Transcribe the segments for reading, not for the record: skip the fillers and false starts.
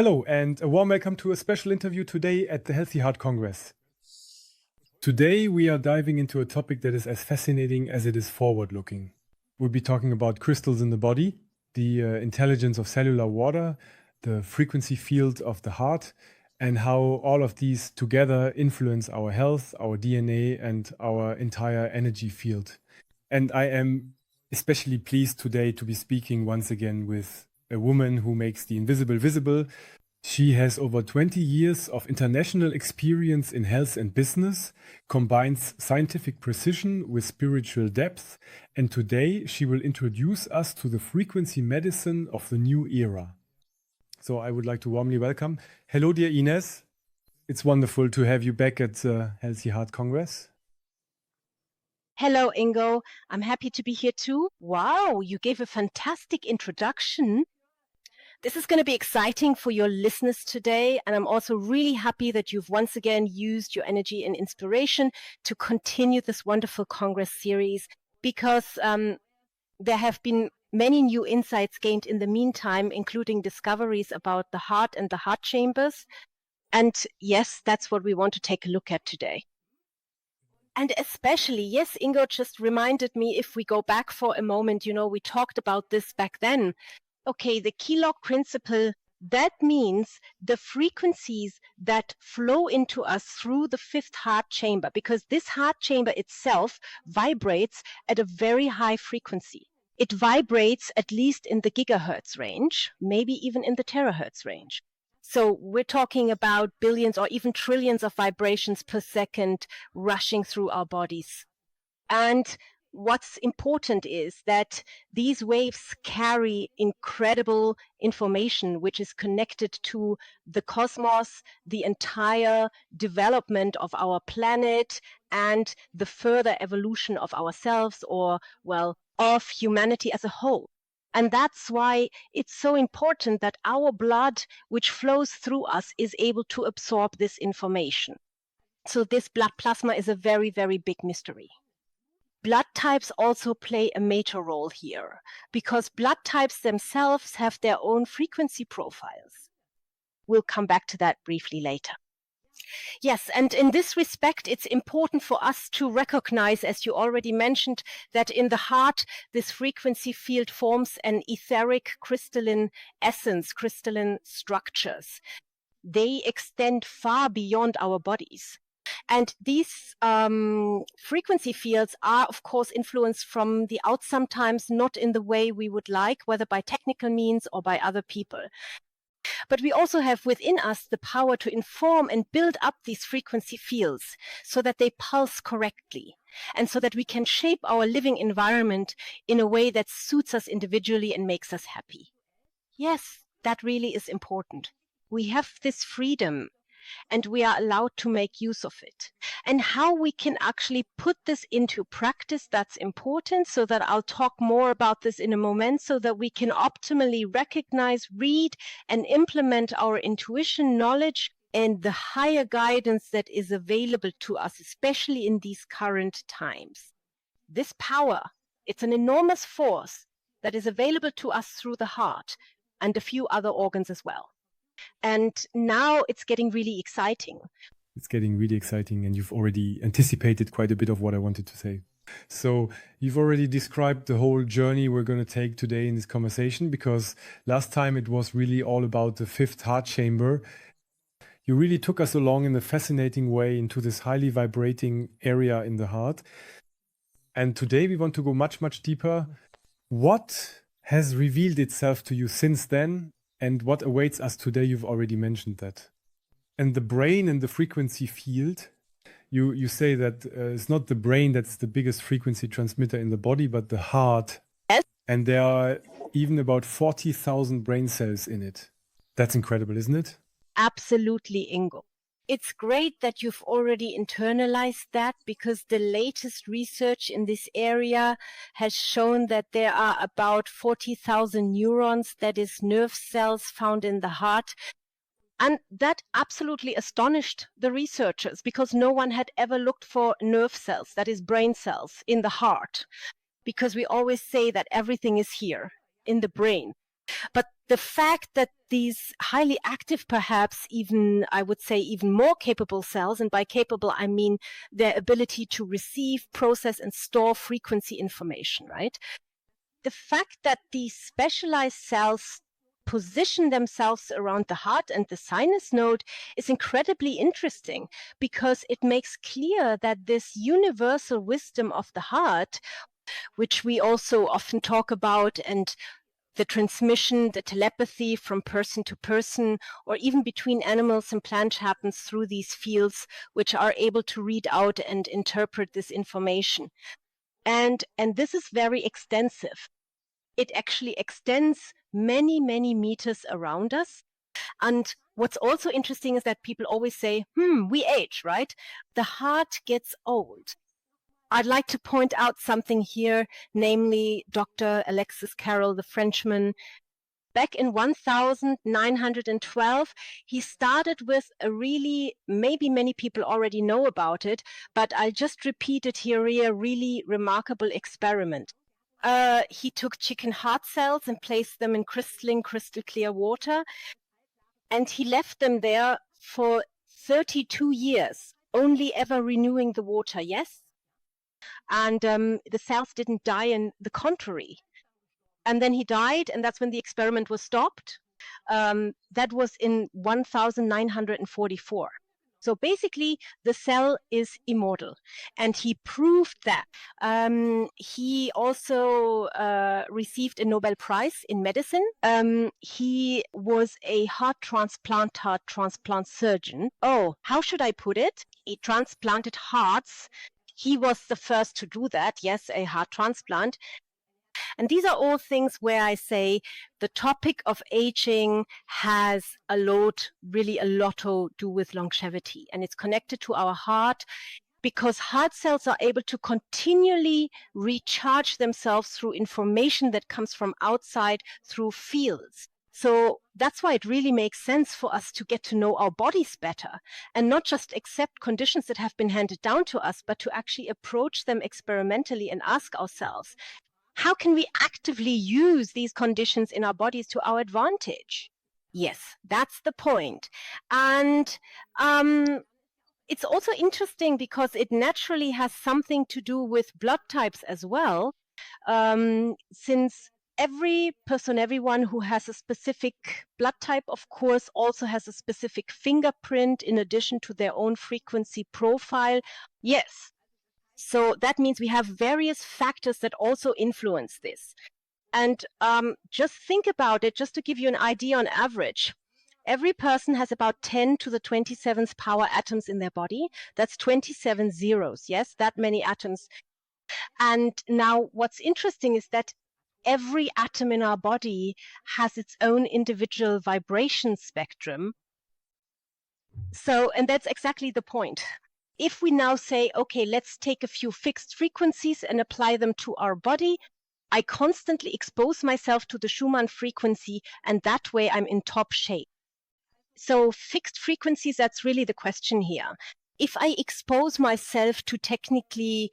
Hello, and a warm welcome to a special interview today at the Healthy Heart Congress. Today, we are diving into a topic that is as fascinating as it is forward-looking. We'll be talking about crystals in the body, the intelligence of cellular water, the frequency field of the heart, and how all of these together influence our health, our DNA, and our entire energy field. And I am especially pleased today to be speaking once again with a woman who makes the invisible visible. She has over 20 years of international experience in health and business, combines scientific precision with spiritual depth, and today she will introduce us to the frequency medicine of the new era. So I would like to warmly welcome. Hello, dear Ines. It's wonderful to have you back at Healthy Heart Congress. Hello, Ingo. I'm happy to be here too. Wow, you gave a fantastic introduction. This is going to be exciting for your listeners today, and I'm also really happy that you've once again used your energy and inspiration to continue this wonderful Congress series, because there have been many new insights gained in the meantime, including discoveries about the heart and the heart chambers. And yes, that's what we want to take a look at today. And especially, yes, Ingo just reminded me, if we go back for a moment, we talked about this back then. Okay, the key log principle, that means the frequencies that flow into us through the fifth heart chamber, because this heart chamber itself vibrates at a very high frequency. It vibrates at least in the gigahertz range, maybe even in the terahertz range. So we're talking about billions or even trillions of vibrations per second rushing through our bodies. And what's important is that these waves carry incredible information, which is connected to the cosmos, the entire development of our planet, and the further evolution of ourselves, or, well, of humanity as a whole. And that's why it's so important that our blood, which flows through us, is able to absorb this information. So this blood plasma is a very, very big mystery. Blood types also play a major role here, because blood types themselves have their own frequency profiles. We'll come back to that briefly later. Yes, and in this respect, it's important for us to recognize, as you already mentioned, that in the heart, this frequency field forms an etheric crystalline essence, crystalline structures. They extend far beyond our bodies. And these frequency fields are, of course, influenced from the out sometimes, not in the way we would like, whether by technical means or by other people. But we also have within us the power to inform and build up these frequency fields so that they pulse correctly, and so that we can shape our living environment in a way that suits us individually and makes us happy. Yes, that really is important. We have this freedom, and we are allowed to make use of it. And how we can actually put this into practice, that's important, so that I'll talk more about this in a moment, so that we can optimally recognize, read, and implement our intuition, knowledge, and the higher guidance that is available to us, especially in these current times. This power, it's an enormous force that is available to us through the heart and a few other organs as well. And now it's getting really exciting. It's getting really exciting, and you've already anticipated quite a bit of what I wanted to say. So you've already described the whole journey we're going to take today in this conversation, because last time it was really all about the fifth heart chamber. You really took us along in a fascinating way into this highly vibrating area in the heart. And today we want to go much, much deeper. What has revealed itself to you since then? And what awaits us today? You've already mentioned that. And the brain and the frequency field, you say that it's not the brain that's the biggest frequency transmitter in the body, but the heart. Yes. And there are even about 40,000 brain cells in it. That's incredible, isn't it? Absolutely, Ingo. It's great that you've already internalized that, because the latest research in this area has shown that there are about 40,000 neurons, that is nerve cells found in the heart. And that absolutely astonished the researchers, because no one had ever looked for nerve cells, that is brain cells, in the heart, because we always say that everything is here in the brain. But the fact that these highly active, perhaps even, I would say, even more capable cells, and by capable, I mean their ability to receive, process, and store frequency information, right? The fact that these specialized cells position themselves around the heart and the sinus node is incredibly interesting, because it makes clear that this universal wisdom of the heart, which we also often talk about, and the transmission, the telepathy from person to person, or even between animals and plants, happens through these fields, which are able to read out and interpret this information. And this is very extensive. It actually extends many, many meters around us. And what's also interesting is that people always say, we age, right? The heart gets old. I'd like to point out something here, namely Dr. Alexis Carrel, the Frenchman. Back in 1912, he started with a really, maybe many people already know about it, but I'll just repeat it here, a really remarkable experiment. He took chicken heart cells and placed them in crystal clear water, and he left them there for 32 years, only ever renewing the water, yes? And the cells didn't die, in the contrary. And then he died, and that's when the experiment was stopped. That was in 1944. So basically, the cell is immortal, and he proved that. He also received a Nobel Prize in medicine. He was a heart transplant surgeon. Oh, how should I put it? He transplanted hearts. He was the first to do that, yes, a heart transplant. And these are all things where I say the topic of aging has really a lot to do with longevity. And it's connected to our heart, because heart cells are able to continually recharge themselves through information that comes from outside through fields. So that's why it really makes sense for us to get to know our bodies better, and not just accept conditions that have been handed down to us, but to actually approach them experimentally and ask ourselves, how can we actively use these conditions in our bodies to our advantage? Yes, that's the point. And it's also interesting because it naturally has something to do with blood types as well, since everyone who has a specific blood type, of course, also has a specific fingerprint in addition to their own frequency profile. Yes. So that means we have various factors that also influence this. And just think about it, just to give you an idea on average. Every person has about 10 to the 27th power atoms in their body. That's 27 zeros, yes, that many atoms. And now what's interesting is that every atom in our body has its own individual vibration spectrum. So, and that's exactly the point. If we now say, okay, let's take a few fixed frequencies and apply them to our body, I constantly expose myself to the Schumann frequency, and that way I'm in top shape. So fixed frequencies, that's really the question here. If I expose myself to technically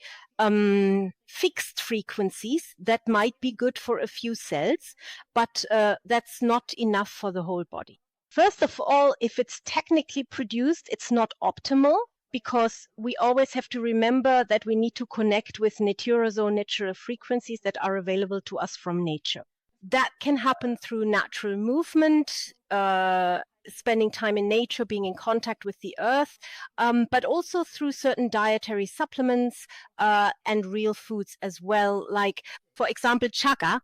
fixed frequencies, that might be good for a few cells, but that's not enough for the whole body. First of all, if it's technically produced, it's not optimal, because we always have to remember that we need to connect with natural frequencies that are available to us from nature. That can happen through natural movement, spending time in nature, being in contact with the earth, but also through certain dietary supplements and real foods as well, like, for example, chaga,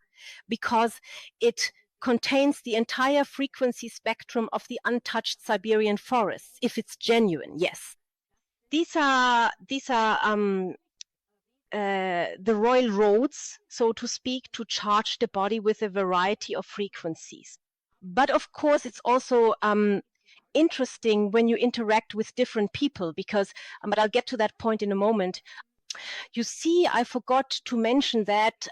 because it contains the entire frequency spectrum of the untouched Siberian forests, if it's genuine, yes. These are the royal roads, so to speak, to charge the body with a variety of frequencies. But of course, it's also interesting when you interact with different people, because, but I'll get to that point in a moment. You see, I forgot to mention that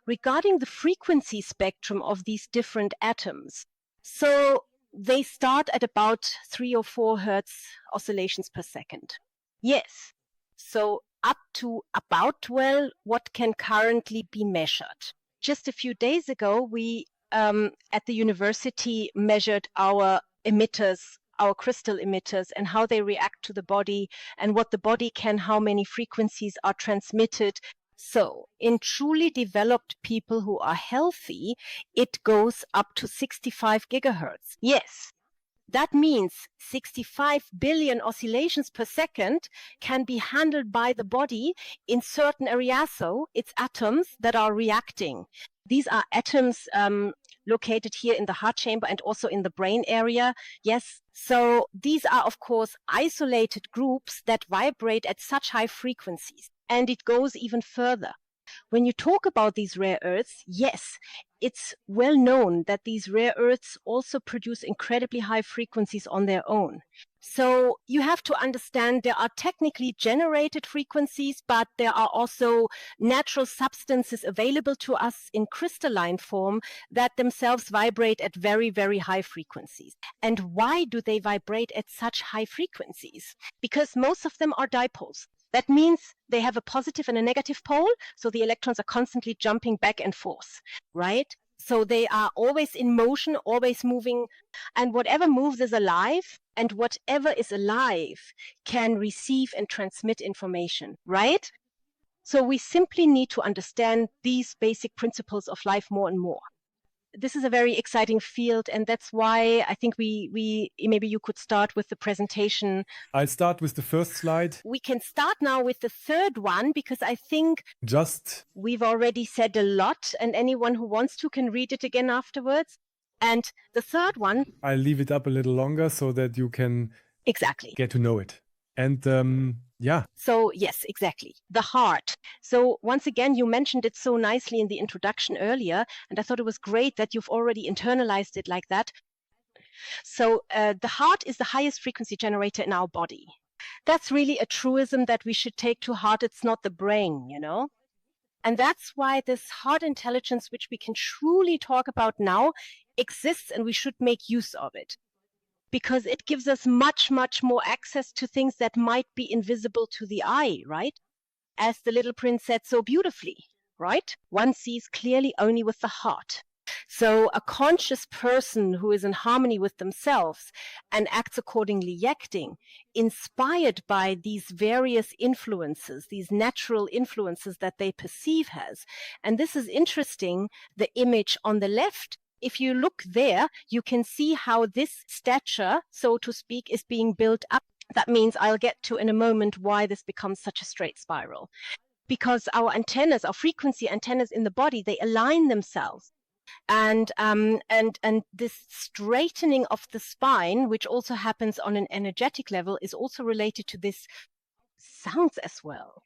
regarding the frequency spectrum of these different atoms. So they start at about 3 or 4 hertz oscillations per second. Yes. So up to about, well, what can currently be measured. Just a few days ago, we at the university measured our emitters, our crystal emitters, and how they react to the body and what the body can, how many frequencies are transmitted. So in truly developed people who are healthy, it goes up to 65 gigahertz. Yes. That means 65 billion oscillations per second can be handled by the body in certain areas. So it's atoms that are reacting. These are atoms located here in the heart chamber and also in the brain area. Yes. So these are, of course, isolated groups that vibrate at such high frequencies. And it goes even further. When you talk about these rare earths, yes, it's well known that these rare earths also produce incredibly high frequencies on their own. So you have to understand there are technically generated frequencies, but there are also natural substances available to us in crystalline form that themselves vibrate at very, very high frequencies. And why do they vibrate at such high frequencies? Because most of them are dipoles. That means they have a positive and a negative pole, so the electrons are constantly jumping back and forth, right? So they are always in motion, always moving, and whatever moves is alive, and whatever is alive can receive and transmit information, right? So we simply need to understand these basic principles of life more and more. This is a very exciting field, and that's why I think we maybe you could start with the presentation. I'll start with the first slide. We can start now with the third one, because I think we've already said a lot, and anyone who wants to can read it again afterwards. And the third one, I'll leave it up a little longer so that you can get to know it. And yeah. So yes, exactly. The heart. So once again, you mentioned it so nicely in the introduction earlier, and I thought it was great that you've already internalized it like that. So the heart is the highest frequency generator in our body. That's really a truism that we should take to heart. It's not the brain, you know? And that's why this heart intelligence, which we can truly talk about now, exists, and we should make use of it. Because it gives us much, much more access to things that might be invisible to the eye, right? As the little prince said so beautifully, right? One sees clearly only with the heart. So a conscious person who is in harmony with themselves and acts accordingly acting, inspired by these various influences, these natural influences that they perceive as. And this is interesting, the image on the left. If you look there, you can see how this stature, so to speak, is being built up. That means I'll get to in a moment why this becomes such a straight spiral. Because our antennas, our frequency antennas in the body, they align themselves. And this straightening of the spine, which also happens on an energetic level, is also related to this sounds as well.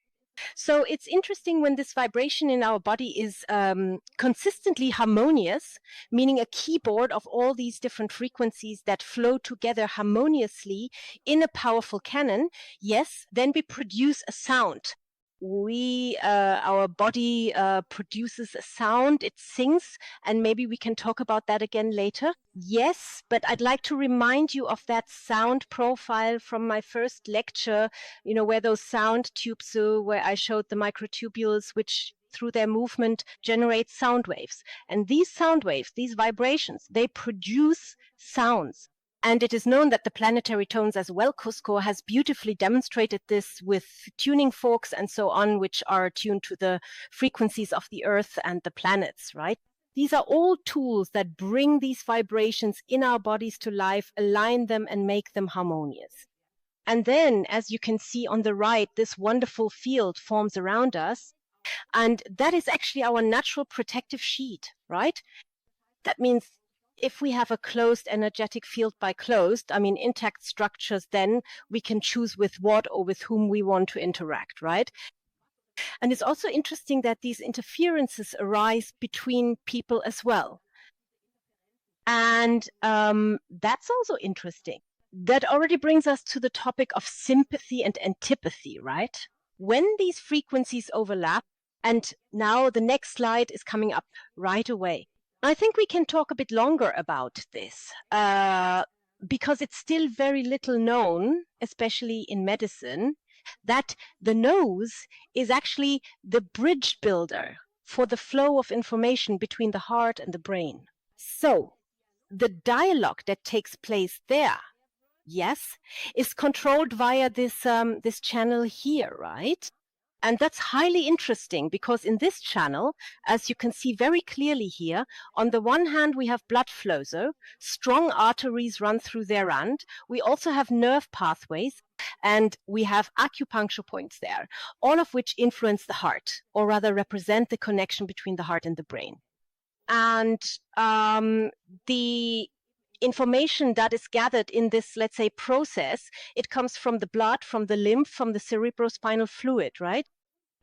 So it's interesting when this vibration in our body is consistently harmonious, meaning a keyboard of all these different frequencies that flow together harmoniously in a powerful canon. Yes, then we produce a sound. Our body produces a sound, it sings, and maybe we can talk about that again later. Yes, but I'd like to remind you of that sound profile from my first lecture, you know, where those sound tubes, where I showed the microtubules, which through their movement generate sound waves. And these sound waves, these vibrations, they produce sounds. And it is known that the planetary tones as well, Cusco has beautifully demonstrated this with tuning forks and so on, which are tuned to the frequencies of the Earth and the planets, right? These are all tools that bring these vibrations in our bodies to life, align them and make them harmonious. And then, as you can see on the right, this wonderful field forms around us. And that is actually our natural protective sheet, right? That means if we have a closed energetic field by closed, I mean intact structures, then we can choose with what or with whom we want to interact, right? And it's also interesting that these interferences arise between people as well. And that's also interesting. That already brings us to the topic of sympathy and antipathy, right? When these frequencies overlap, and now the next slide is coming up right away. I think we can talk a bit longer about this because it's still very little known, especially in medicine, that the nose is actually the bridge builder for the flow of information between the heart and the brain. So the dialogue that takes place there, yes, is controlled via this channel here, right? And that's highly interesting because in this channel, as you can see very clearly here, on the one hand, we have blood flow, so strong arteries run through there, and we also have nerve pathways, and we have acupuncture points there, all of which influence the heart, or rather represent the connection between the heart and the brain. And the information that is gathered in this, let's say, process, it comes from the blood, from the lymph, from the cerebrospinal fluid, right?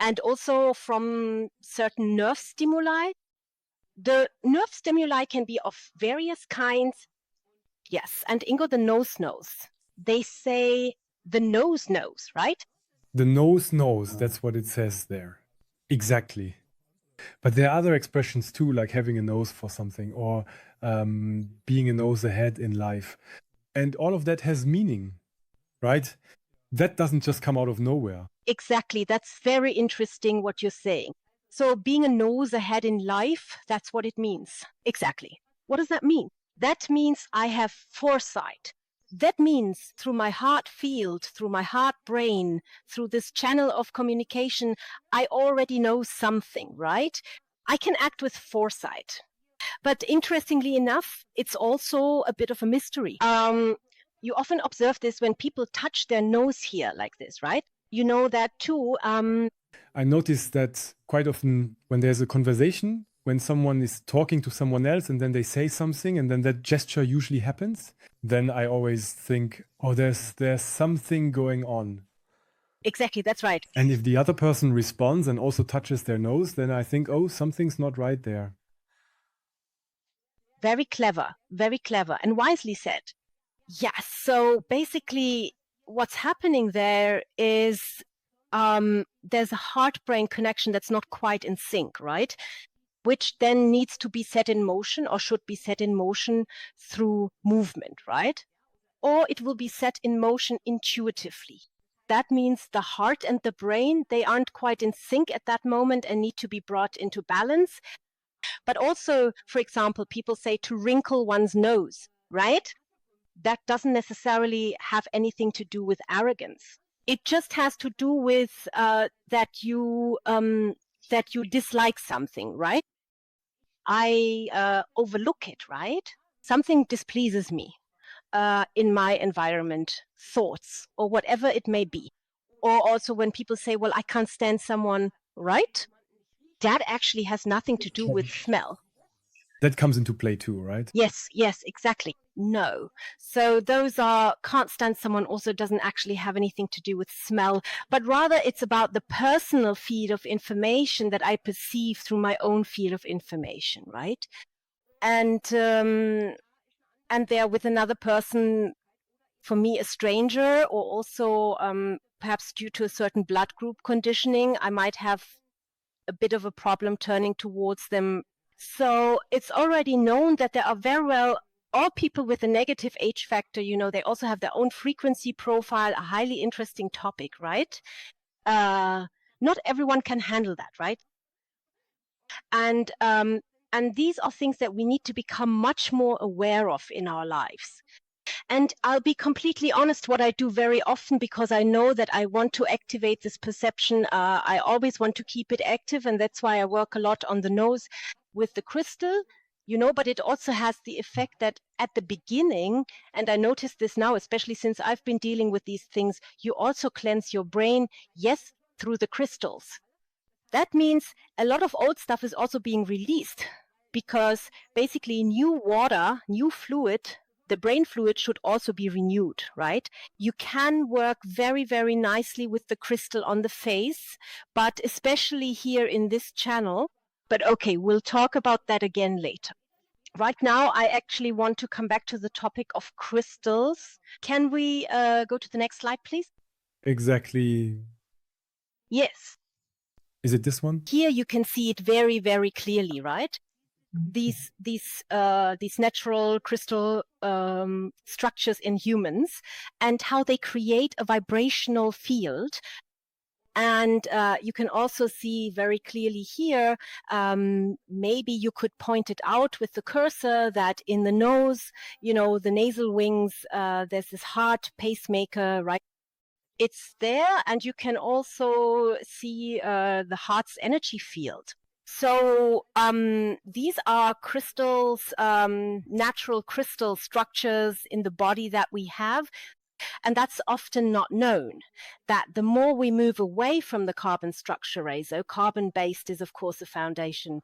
And also from certain nerve stimuli. The nerve stimuli can be of various kinds. Yes, and Ingo, the nose knows. They say the nose knows, right? The nose knows, that's what it says there. Exactly. But there are other expressions too, like having a nose for something or being a nose ahead in life. And all of that has meaning, right? That doesn't just come out of nowhere. Exactly. That's very interesting what you're saying. So being a nose ahead in life, that's what it means. Exactly. What does that mean? That means I have foresight. That means through my heart field, through my heart brain, through this channel of communication, I already know something, right? I can act with foresight. But interestingly enough, it's also a bit of a mystery. You often observe this when people touch their nose here like this, right? You know that too. I notice that quite often when there's a conversation, when someone is talking to someone else and then they say something and then that gesture usually happens, then I always think, oh, there's something going on. Exactly, that's right. And if the other person responds and also touches their nose, then I think, oh, something's not right there. Very clever, and wisely said. Yes, so basically what's happening there is there's a heart-brain connection that's not quite in sync, right? Which then needs to be set in motion or should be set in motion through movement, right? Or it will be set in motion intuitively. That means the heart and the brain, they aren't quite in sync at that moment and need to be brought into balance. But also, for example, people say to wrinkle one's nose, right? That doesn't necessarily have anything to do with arrogance. It just has to do with that you dislike something, right? I overlook it, right? Something displeases me in my environment, thoughts, or whatever it may be. Or also when people say, well, I can't stand someone, right? That actually has nothing to do with smell. That comes into play too, right? Yes, exactly. No. So those are, can't stand someone also doesn't actually have anything to do with smell, but rather it's about the personal feed of information that I perceive through my own field of information, right? And there with another person, for me, a stranger, or also perhaps due to a certain blood group conditioning, I might have a bit of a problem turning towards them. So it's already known that there are very well all people with a negative H factor, you know, they also have their own frequency profile, a highly interesting topic, right? Not everyone can handle that, right? And these are things that we need to become much more aware of in our lives. And I'll be completely honest, what I do very often, because I know that I want to activate this perception, I always want to keep it active, and that's why I work a lot on the nose with the crystal, you know, but it also has the effect that at the beginning, and I notice this now, especially since I've been dealing with these things, you also cleanse your brain, yes, through the crystals. That means a lot of old stuff is also being released, because basically new water, new fluid, the brain fluid should also be renewed, right? You can work very, very nicely with the crystal on the face, but especially here in this channel. But okay, we'll talk about that again later. Right now, I actually want to come back to the topic of crystals. Can we go to the next slide, please? Exactly. Yes. Is it this one? Here you can see it very, very clearly, right? These natural crystal structures in humans and how they create a vibrational field. And you can also see very clearly here, maybe you could point it out with the cursor that in the nose, the nasal wings, there's this heart pacemaker, right? It's there, and you can also see the heart's energy field. So these are crystals, natural crystal structures in the body that we have. And that's often not known, that the more we move away from the carbon structure, Rezo, carbon-based is, of course, a foundation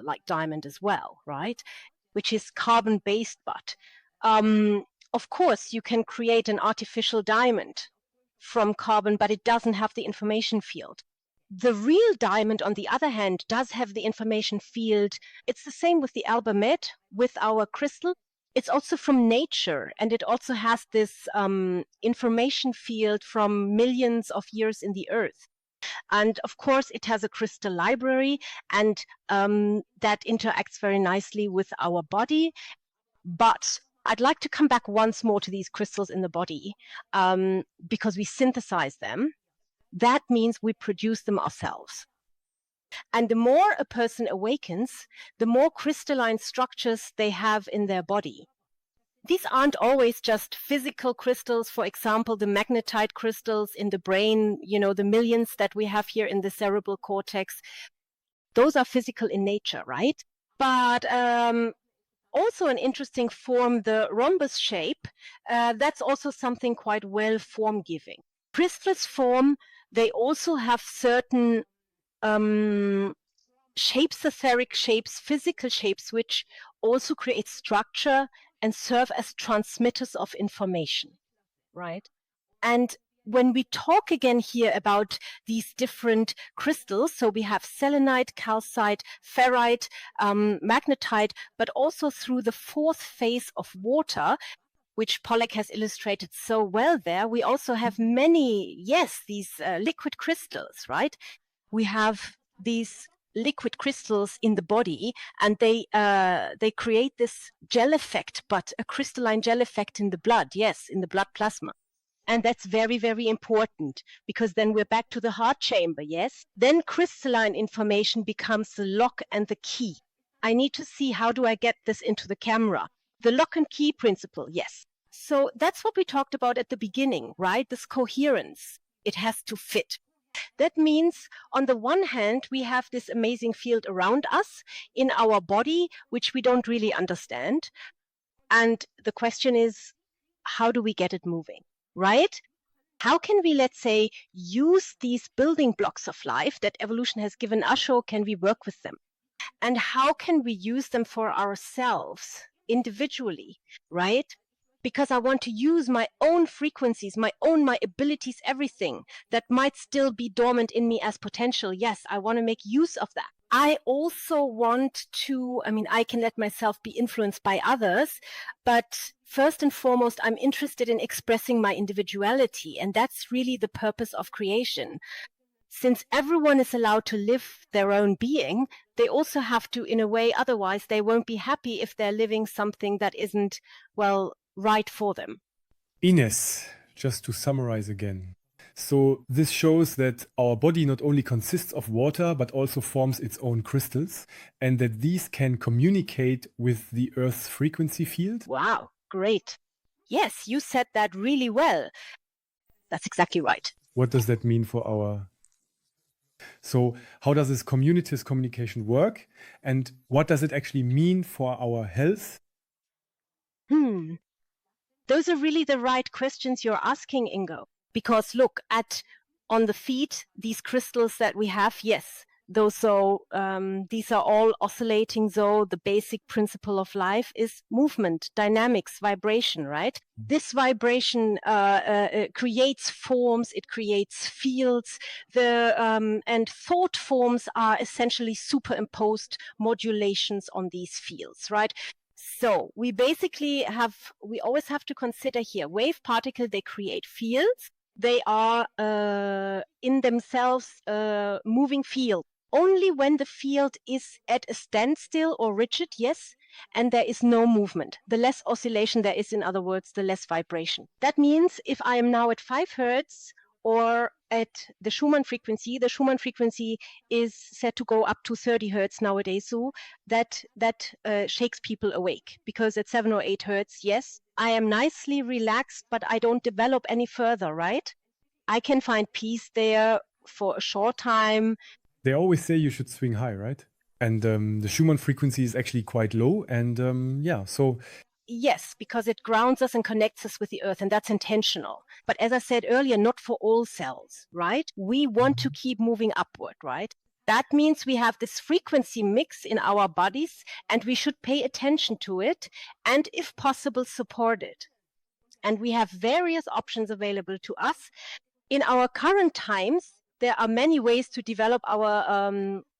like diamond as well, right? Which is carbon-based, but of course, you can create an artificial diamond from carbon, but it doesn't have the information field. The real diamond, on the other hand, does have the information field. It's the same with the EIBA-Mac, with our crystal. It's also from nature, and it also has this information field from millions of years in the earth. And of course, it has a crystal library, and that interacts very nicely with our body. But I'd like to come back once more to these crystals in the body because we synthesize them. That means we produce them ourselves. And the more a person awakens, the more crystalline structures they have in their body. These aren't always just physical crystals. For example, the magnetite crystals in the brain, the millions that we have here in the cerebral cortex, those are physical in nature, right? But also an interesting form, the rhombus shape, that's also something quite well form-giving. Crystals form, they also have certain shapes, etheric shapes, physical shapes, which also create structure and serve as transmitters of information, right? And when we talk again here about these different crystals, so we have selenite, calcite, ferrite, magnetite, but also through the fourth phase of water, which Pollack has illustrated so well there, we also have many, these liquid crystals, right? We have these liquid crystals in the body, and they create this gel effect, but a crystalline gel effect in the blood, in the blood plasma. And that's very, very important, because then we're back to the heart chamber, Then crystalline information becomes the lock and the key. I need to see, how do I get this into the camera? The lock and key principle, So that's what we talked about at the beginning, right? This coherence. It has to fit. That means, on the one hand, we have this amazing field around us in our body, which we don't really understand. And the question is, how do we get it moving, right? How can we, let's say, use these building blocks of life that evolution has given us, or can we work with them? And how can we use them for ourselves individually, right? Because I want to use my own frequencies, my abilities, everything that might still be dormant in me as potential. I want to make use of that. I also want to, I can let myself be influenced by others, but first and foremost, I'm interested in expressing my individuality. And that's really the purpose of creation. Since everyone is allowed to live their own being, they also have to, in a way, otherwise they won't be happy if they're living something that isn't, right for them. Ines, just to summarize again. So this shows that our body not only consists of water, but also forms its own crystals, and that these can communicate with the Earth's frequency field. Wow, great. Yes, you said that really well. That's exactly right. What does that mean for our... So how does this communities communication work? And what does it actually mean for our health? Those are really the right questions you're asking, Ingo. Because look, on the feet, these crystals that we have, these are all oscillating. So the basic principle of life is movement, dynamics, vibration, right? This vibration creates forms, it creates fields. And thought forms are essentially superimposed modulations on these fields, right? So we basically we always have to consider here, wave particle, they create fields. They are in themselves moving field. Only when the field is at a standstill or rigid, and there is no movement. The less oscillation there is, in other words, the less vibration. That means if I am now at 5 hertz or at the Schumann frequency is said to go up to 30 hertz nowadays. So that shakes people awake, because at 7 or 8 hertz, yes, I am nicely relaxed, but I don't develop any further, right? I can find peace there for a short time. They always say you should swing high, right? And the Schumann frequency is actually quite low. And so. Yes, because it grounds us and connects us with the earth, and that's intentional. But as I said earlier, not for all cells, right? We want to keep moving upward, right? That means we have this frequency mix in our bodies, and we should pay attention to it and, if possible, support it. And we have various options available to us. In our current times, there are many ways to develop our,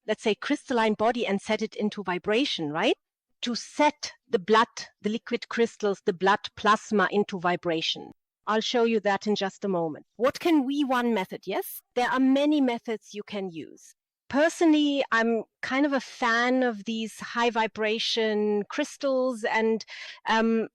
let's say, crystalline body and set it into vibration, right? To set the blood, the liquid crystals, the blood plasma into vibration. I'll show you that in just a moment. What can we? One method, yes? There are many methods you can use. Personally, I'm kind of a fan of these high vibration crystals, and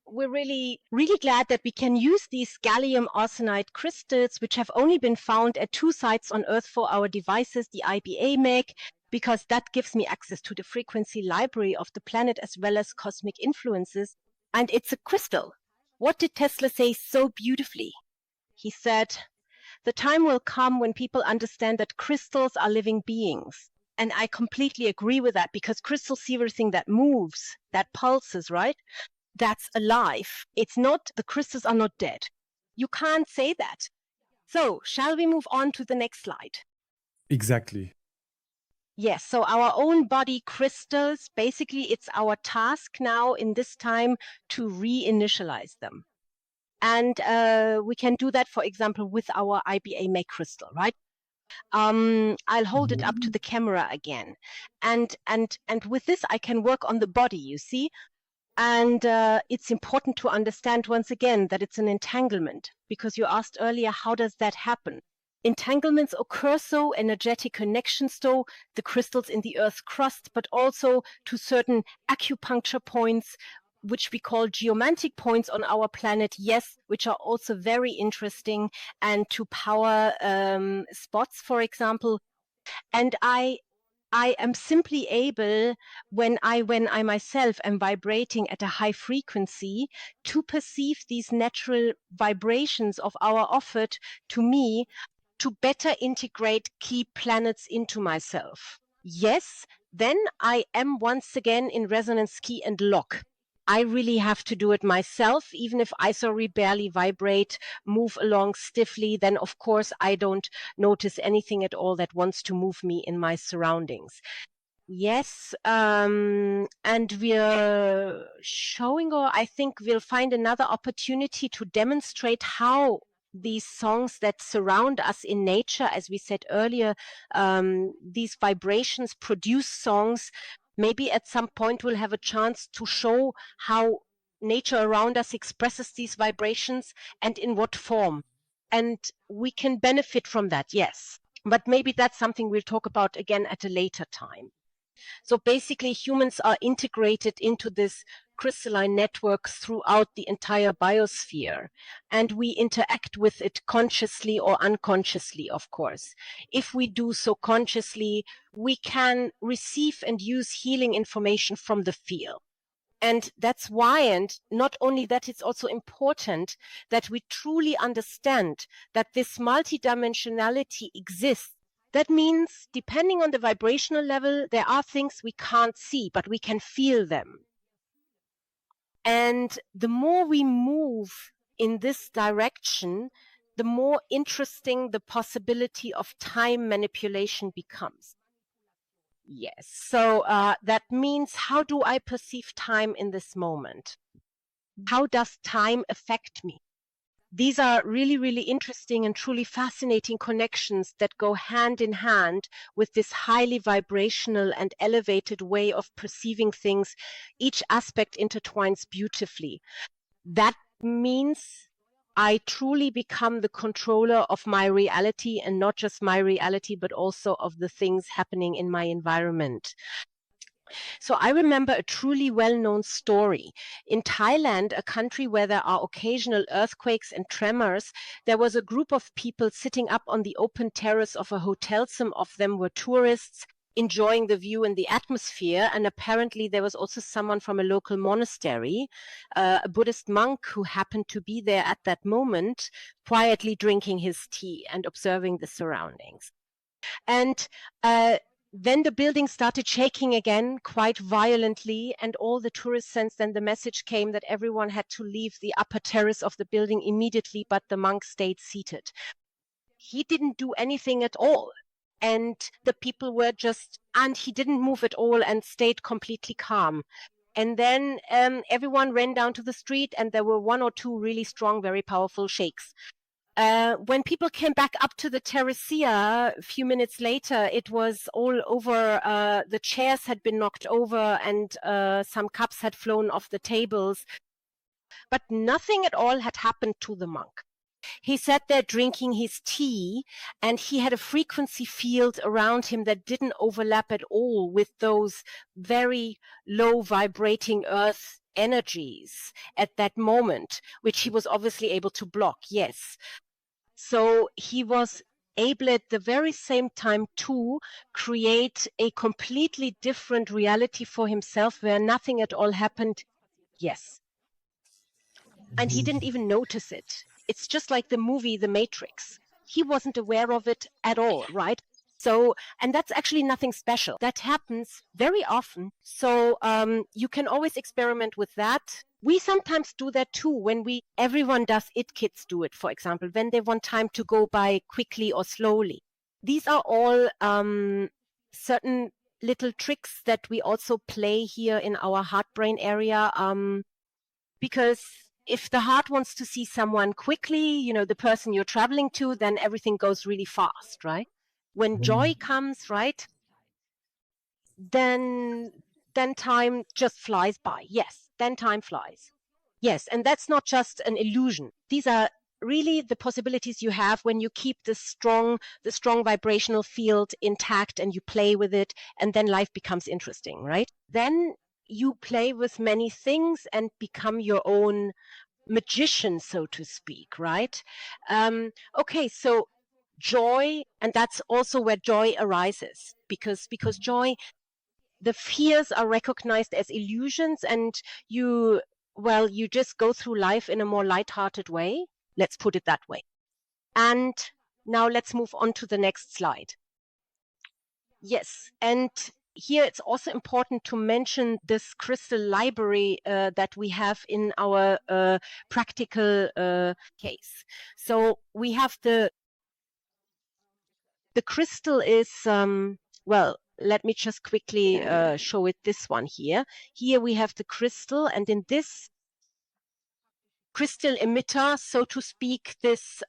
we're really, really glad that we can use these gallium arsenide crystals, which have only been found at 2 sites on Earth for our devices, the EIBA-Mac, because that gives me access to the frequency library of the planet as well as cosmic influences. And it's a crystal. What did Tesla say so beautifully? He said, "The time will come when people understand that crystals are living beings." And I completely agree with that, because crystals see everything that moves, that pulses, right? That's alive. It's not, the crystals are not dead. You can't say that. So shall we move on to the next slide? Exactly. Yes, so our own body crystals, basically it's our task now in this time to reinitialize them. And we can do that, for example, with our EIBA-Mac crystal, right? I'll hold it up to the camera again. And with this, I can work on the body, you see? And it's important to understand once again that it's an entanglement, because you asked earlier, how does that happen? Entanglements occur so energetic connections to the crystals in the Earth's crust, but also to certain acupuncture points, which we call geomantic points on our planet, yes, which are also very interesting, and to power spots, for example. And I am simply able, when I myself am vibrating at a high frequency, to perceive these natural vibrations of our offered to me, to better integrate key planets into myself. Yes, then I am once again in resonance key and lock. I really have to do it myself. Even if I barely vibrate, move along stiffly, then of course I don't notice anything at all that wants to move me in my surroundings. Yes, and we're showing, or I think we'll find another opportunity to demonstrate how these songs that surround us in nature, as we said earlier, these vibrations produce songs. Maybe at some point we'll have a chance to show how nature around us expresses these vibrations and in what form. And we can benefit from that, yes. But maybe that's something we'll talk about again at a later time. So basically, humans are integrated into this crystalline network throughout the entire biosphere, and we interact with it consciously or unconsciously, of course. If we do so consciously, we can receive and use healing information from the field. And that's why, and not only that, it's also important that we truly understand that this multidimensionality exists. That means, depending on the vibrational level, there are things we can't see, but we can feel them. And the more we move in this direction, the more interesting the possibility of time manipulation becomes. Yes, so that means, how do I perceive time in this moment? How does time affect me? These are really, really interesting and truly fascinating connections that go hand in hand with this highly vibrational and elevated way of perceiving things. Each aspect intertwines beautifully. That means I truly become the controller of my reality, and not just my reality, but also of the things happening in my environment. So I remember a truly well-known story. In Thailand, a country where there are occasional earthquakes and tremors, there was a group of people sitting up on the open terrace of a hotel. Some of them were tourists enjoying the view and the atmosphere. And apparently there was also someone from a local monastery, a Buddhist monk who happened to be there at that moment, quietly drinking his tea and observing the surroundings. And then the building started shaking again quite violently, and all the tourists sensed. Then the message came that everyone had to leave the upper terrace of the building immediately, but the monk stayed seated. He didn't do anything at all. And the people were and he didn't move at all and stayed completely calm. And then everyone ran down to the street, and there were one or two really strong, very powerful shakes. When people came back up to the terracia a few minutes later, it was all over. The chairs had been knocked over, and some cups had flown off the tables. But nothing at all had happened to the monk. He sat there drinking his tea, and he had a frequency field around him that didn't overlap at all with those very low vibrating earth energies at that moment, which he was obviously able to block, yes. So he was able at the very same time to create a completely different reality for himself where nothing at all happened. Yes. And he didn't even notice it. It's just like the movie The Matrix. He wasn't aware of it at all, right? So, and that's actually nothing special. That happens very often. So you can always experiment with that. We sometimes do that too when everyone does it. Kids do it, for example, when they want time to go by quickly or slowly. These are all certain little tricks that we also play here in our heart-brain area, because if the heart wants to see someone quickly, the person you're traveling to, then everything goes really fast, right? When joy comes, right, then time just flies by. Yes, then time flies. Yes, and that's not just an illusion. These are really the possibilities you have when you keep the strong vibrational field intact and you play with it, and then life becomes interesting, right? Then you play with many things and become your own magician, so to speak, right? Okay, so joy, and that's also where joy arises, because joy, the fears are recognized as illusions, and you just go through life in a more lighthearted way. Let's put it that way. And now let's move on to the next slide. Yes, and here it's also important to mention this crystal library that we have in our practical case. So we have the crystal is, let me just quickly show it, this one here. Here we have the crystal, and in this crystal emitter, so to speak, this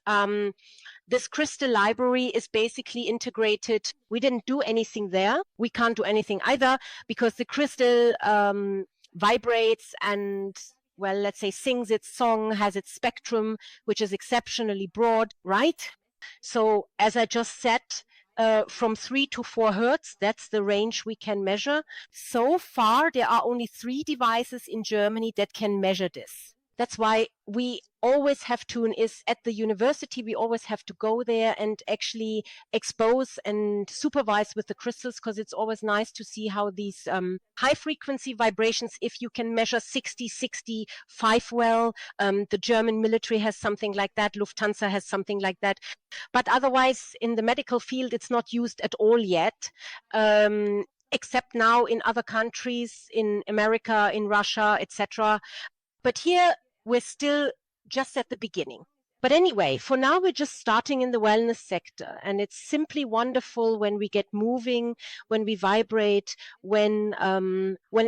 crystal library is basically integrated. We didn't do anything there. We can't do anything either, because the crystal vibrates and, let's say, sings its song, has its spectrum, which is exceptionally broad, right? So as I just said, from 3 to 4 hertz, that's the range we can measure. So far, there are only 3 devices in Germany that can measure this. That's why we always have to, at the university, we always have to go there and actually expose and supervise with the crystals, because it's always nice to see how these high frequency vibrations, if you can measure 60, 65 well, the German military has something like that, Lufthansa has something like that. But otherwise, in the medical field, it's not used at all yet. Except now in other countries, in America, in Russia, etc. But here, we're still just at the beginning. But anyway, for now, we're just starting in the wellness sector. And it's simply wonderful when we get moving, when we vibrate, when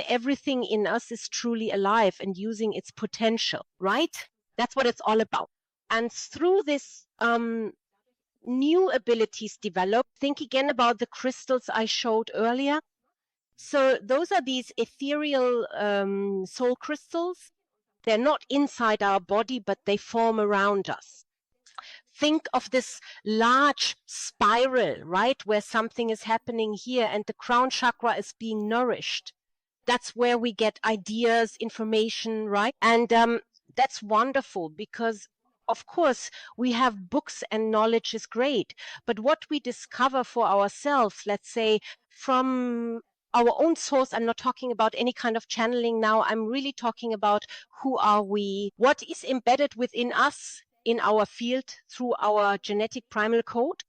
everything in us is truly alive and using its potential, right? That's what it's all about. And through this new abilities developed, think again about the crystals I showed earlier. So those are these ethereal soul crystals. They're not inside our body, but they form around us. Think of this large spiral, right, where something is happening here and the crown chakra is being nourished. That's where we get ideas, information, right? And that's wonderful because, of course, we have books and knowledge is great. But what we discover for ourselves, let's say from our own source, I'm not talking about any kind of channeling now. I'm really talking about who are we, what is embedded within us in our field through our genetic primal code,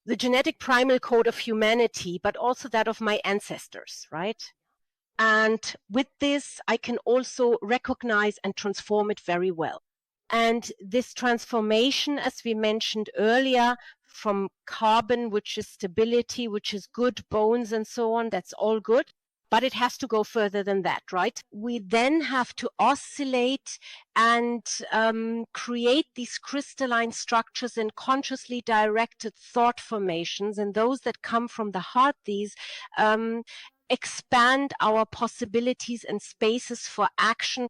the genetic primal code of humanity, but also that of my ancestors, right? And with this, I can also recognize and transform it very well. And this transformation, as we mentioned earlier, from carbon, which is stability, which is good, bones and so on, that's all good. But it has to go further than that, right? We then have to oscillate and create these crystalline structures and consciously directed thought formations. And those that come from the heart, these expand our possibilities and spaces for action.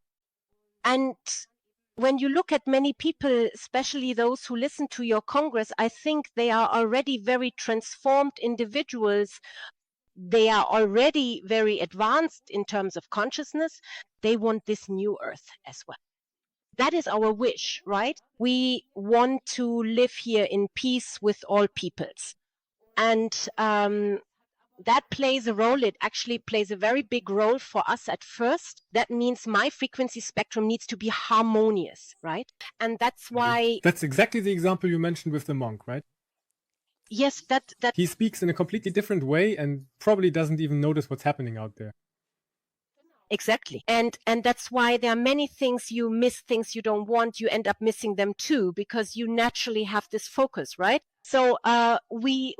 And when you look at many people, especially those who listen to your Congress, I think they are already very transformed individuals. They are already very advanced in terms of consciousness. They want this new earth as well. That is our wish, right? We want to live here in peace with all peoples. And that plays a role. It actually plays a very big role for us at first. That means my frequency spectrum needs to be harmonious, right? And that's why... That's exactly the example you mentioned with the monk, right? Yes, that he speaks in a completely different way and probably doesn't even notice what's happening out there. Exactly. And that's why there are many things you miss, things you don't want, you end up missing them too, because you naturally have this focus, right? So we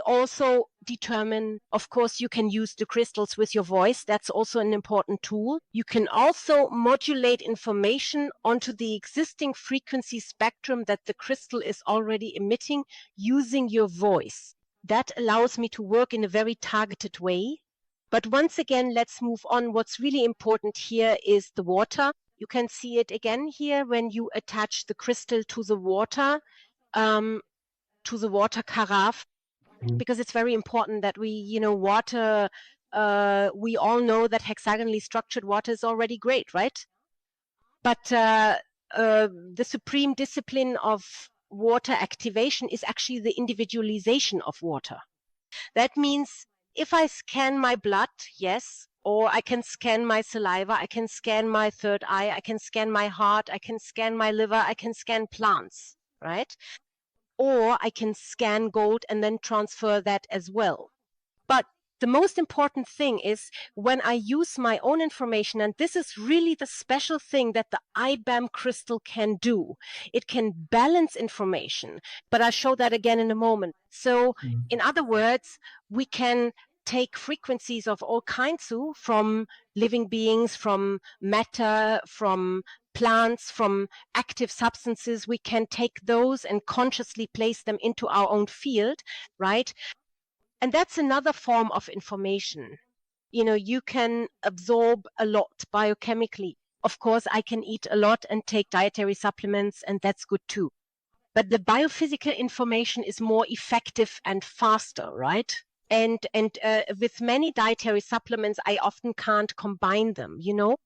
also determine, of course, you can use the crystals with your voice. That's also an important tool. You can also modulate information onto the existing frequency spectrum that the crystal is already emitting using your voice. That allows me to work in a very targeted way. But once again, let's move on. What's really important here is the water. You can see it again here when you attach the crystal to the water carafe, because it's very important that we, water, we all know that hexagonally structured water is already great, right? But the supreme discipline of water activation is actually the individualization of water. That means if I scan my blood, yes, or I can scan my saliva, I can scan my third eye, I can scan my heart, I can scan my liver, I can scan plants, right? Or I can scan gold and then transfer that as well. But the most important thing is when I use my own information, and this is really the special thing that the EIBA-Mac crystal can do. It can balance information, but I'll show that again in a moment. So in other words, we can take frequencies of all kinds from living beings, from matter, from plants, from active substances. We can take those and consciously place them into our own field, right? And that's another form of information. You can absorb a lot biochemically. Of course, I can eat a lot and take dietary supplements, and that's good too. But the biophysical information is more effective and faster, right? And with many dietary supplements, I often can't combine them,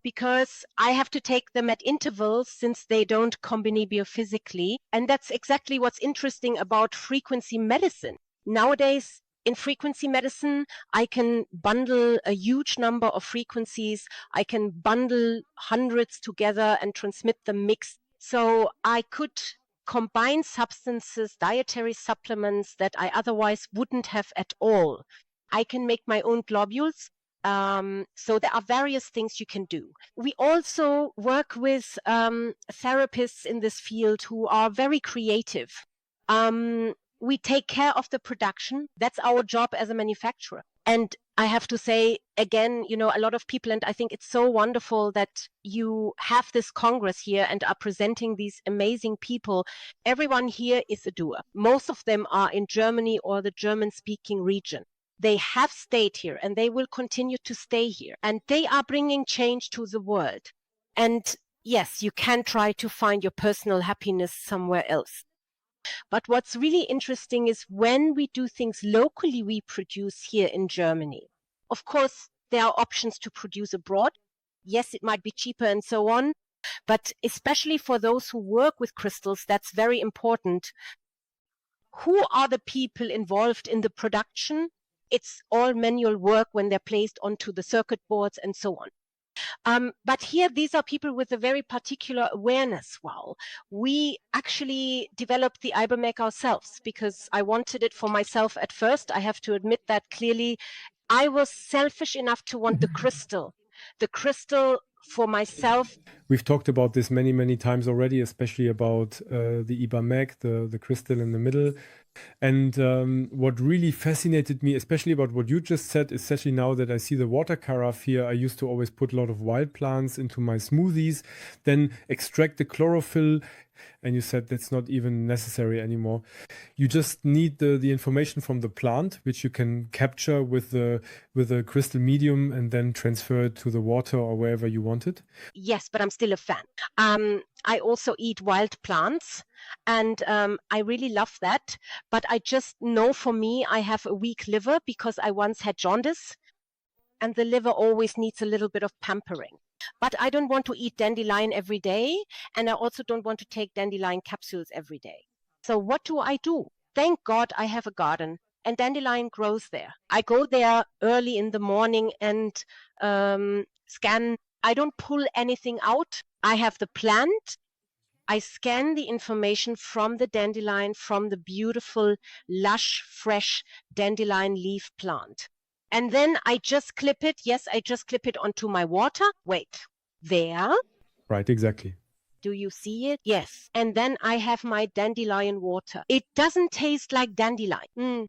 because I have to take them at intervals since they don't combine biophysically. And that's exactly what's interesting about frequency medicine. Nowadays, in frequency medicine, I can bundle a huge number of frequencies. I can bundle hundreds together and transmit them mixed. So I could combine substances, dietary supplements that I otherwise wouldn't have at all. I can make my own globules. So there are various things you can do. We also work with therapists in this field who are very creative. We take care of the production. That's our job as a manufacturer. And I have to say, again, a lot of people, and I think it's so wonderful that you have this Congress here and are presenting these amazing people. Everyone here is a doer. Most of them are in Germany or the German-speaking region. They have stayed here and they will continue to stay here. And they are bringing change to the world. And yes, you can try to find your personal happiness somewhere else. But what's really interesting is when we do things locally, we produce here in Germany. Of course, there are options to produce abroad. Yes, it might be cheaper and so on, but especially for those who work with crystals, that's very important. Who are the people involved in the production? It's all manual work when they're placed onto the circuit boards and so on. But here, these are people with a very particular awareness. Wow. We actually developed the EIBA-Mac ourselves because I wanted it for myself at first. I have to admit that clearly. I was selfish enough to want the crystal for myself. We've talked about this many, many times already, especially about the EIBA-Mac, the crystal in the middle. And what really fascinated me, especially about what you just said, especially now that I see the water carafe here, I used to always put a lot of wild plants into my smoothies, then extract the chlorophyll. And you said that's not even necessary anymore. You just need the information from the plant, which you can capture with the crystal medium and then transfer it to the water or wherever you want it. Yes, but I'm still a fan. I also eat wild plants, and I really love that. But I just know for me, I have a weak liver because I once had jaundice, and the liver always needs a little bit of pampering. But I don't want to eat dandelion every day, and I also don't want to take dandelion capsules every day. So what do? Thank God I have a garden, and dandelion grows there. I go there early in the morning and scan. I don't pull anything out. I have the plant. I scan the information from the dandelion, from the beautiful, lush, fresh dandelion leaf plant. And then I just clip it. Yes, I just clip it onto my water. Wait, there. Right, exactly. Do you see it? Yes. And then I have my dandelion water. It doesn't taste like dandelion,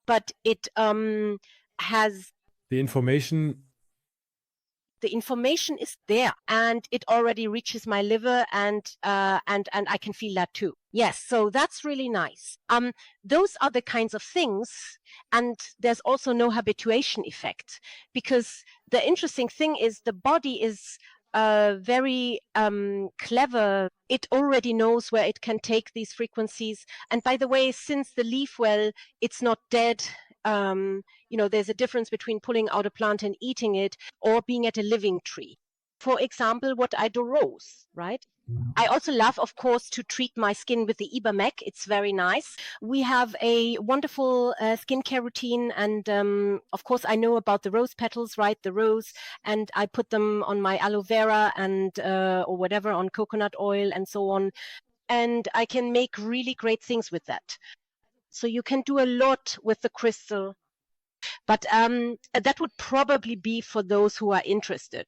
but it has the information. The information is there, and it already reaches my liver, and I can feel that too. Yes, so that's really nice. Those are the kinds of things, and there's also no habituation effect, because the interesting thing is the body is very clever. It already knows where it can take these frequencies. And by the way, since the leaf well, it's not dead. There's a difference between pulling out a plant and eating it or being at a living tree. For example, what I do rose, right? I also love, of course, to treat my skin with the EIBA-Mac. It's very nice. We have a wonderful skincare routine. And of course, I know about the rose petals, right? The rose. And I put them on my aloe vera and or whatever, on coconut oil and so on. And I can make really great things with that. So you can do a lot with the crystal. But that would probably be for those who are interested.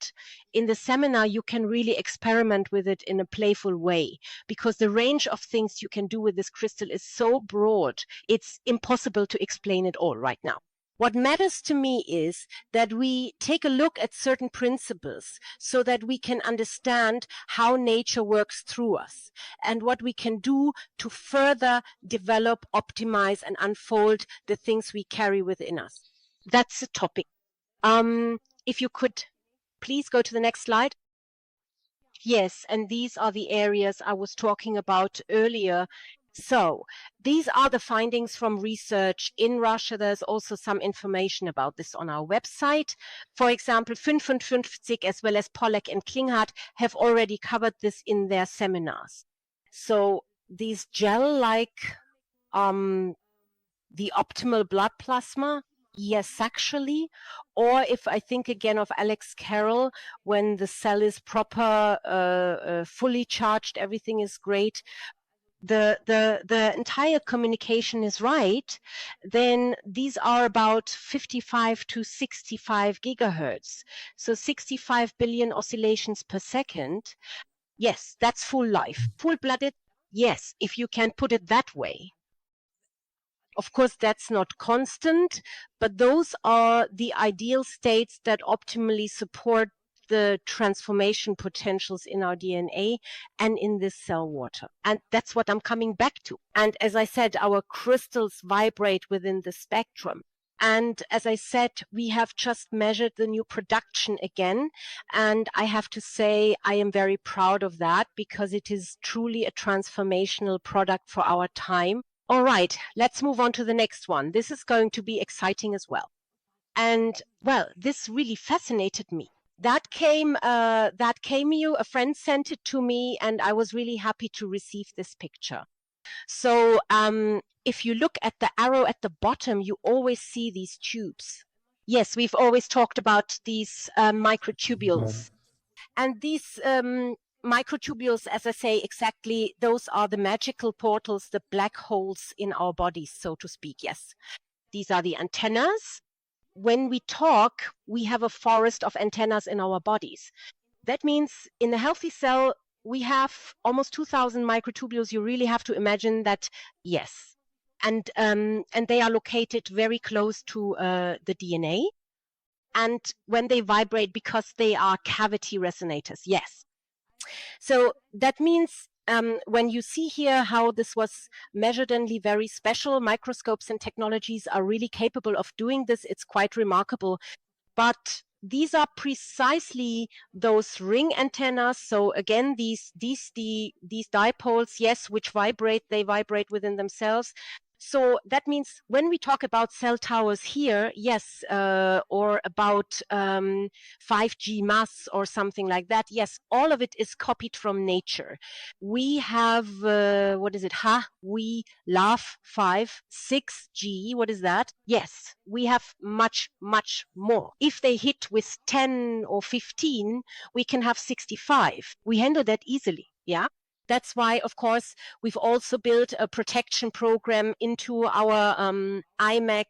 In the seminar, you can really experiment with it in a playful way, because the range of things you can do with this crystal is so broad, it's impossible to explain it all right now. What matters to me is that we take a look at certain principles so that we can understand how nature works through us and what we can do to further develop, optimize, and unfold the things we carry within us. That's the topic. If you could please go to the next slide. Yes, and these are the areas I was talking about earlier. So these are the findings from research in Russia. There's also some information about this on our website. For example, 55 as well as Pollack and Klinghardt have already covered this in their seminars. So these gel-like, the optimal blood plasma, yes, actually. Or if I think again of Alex Carroll, when the cell is proper, fully charged, everything is great. The entire communication is right, then these are about 55 to 65 gigahertz. So 65 billion oscillations per second. Yes, that's full life. Full-blooded, yes, if you can put it that way. Of course, that's not constant, but those are the ideal states that optimally support the transformation potentials in our DNA and in this cell water. And that's what I'm coming back to. And as I said, our crystals vibrate within the spectrum. And as I said, we have just measured the new production again. And I have to say, I am very proud of that because it is truly a transformational product for our time. All right, let's move on to the next one. This is going to be exciting as well. And well, this really fascinated me. That came you, a friend sent it to me, and I was really happy to receive this picture. So if you look at the arrow at the bottom, you always see these tubes. Yes, we've always talked about these microtubules. And these microtubules, as I say, exactly, those are the magical portals, the black holes in our bodies, so to speak. Yes, these are the antennas. When we talk, we have a forest of antennas in our bodies. That means in a healthy cell, we have almost 2,000 microtubules. You really have to imagine that, yes. And they are located very close to the DNA. And when they vibrate, because they are cavity resonators, yes. So that means when you see here how this was measuredly very special, microscopes and technologies are really capable of doing this. It's quite remarkable. But these are precisely those ring antennas. So again, these dipoles, yes, which vibrate, they vibrate within themselves. So that means when we talk about cell towers here, yes, or about 5G mass or something like that, yes, all of it is copied from nature. We have, what is it? We love 5, 6G. What is that? Yes, we have much, much more. If they hit with 10 or 15, we can have 65. We handle that easily, yeah? That's why, of course, we've also built a protection program into our EIBA-Mac,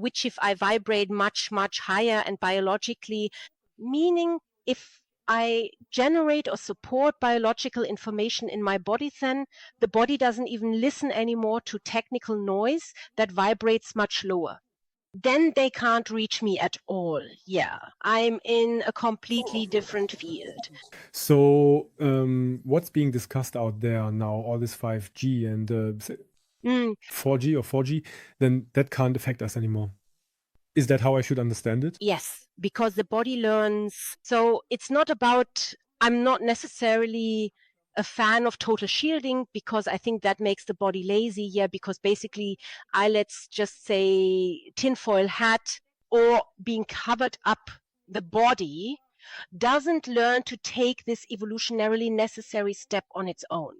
which if I vibrate much, much higher and biologically, meaning if I generate or support biological information in my body, then the body doesn't even listen anymore to technical noise that vibrates much lower. Then they can't reach me at all. Yeah, I'm in a completely different field. So, what's being discussed out there now, all this 5G and 4G or 4G, then that can't affect us anymore. Is that how I should understand it? Yes, because the body learns. So it's not about, I'm not necessarily a fan of total shielding, because I think that makes the body lazy. Yeah, because basically let's just say tinfoil hat or being covered up, the body doesn't learn to take this evolutionarily necessary step on its own.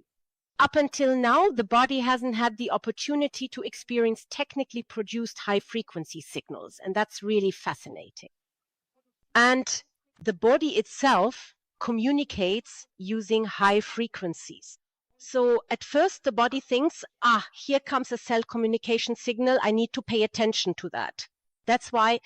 Up until now, the body hasn't had the opportunity to experience technically produced high-frequency signals, and that's really fascinating. And the body itself communicates using high frequencies. So at first, the body thinks, here comes a cell communication signal. I need to pay attention to that. That's why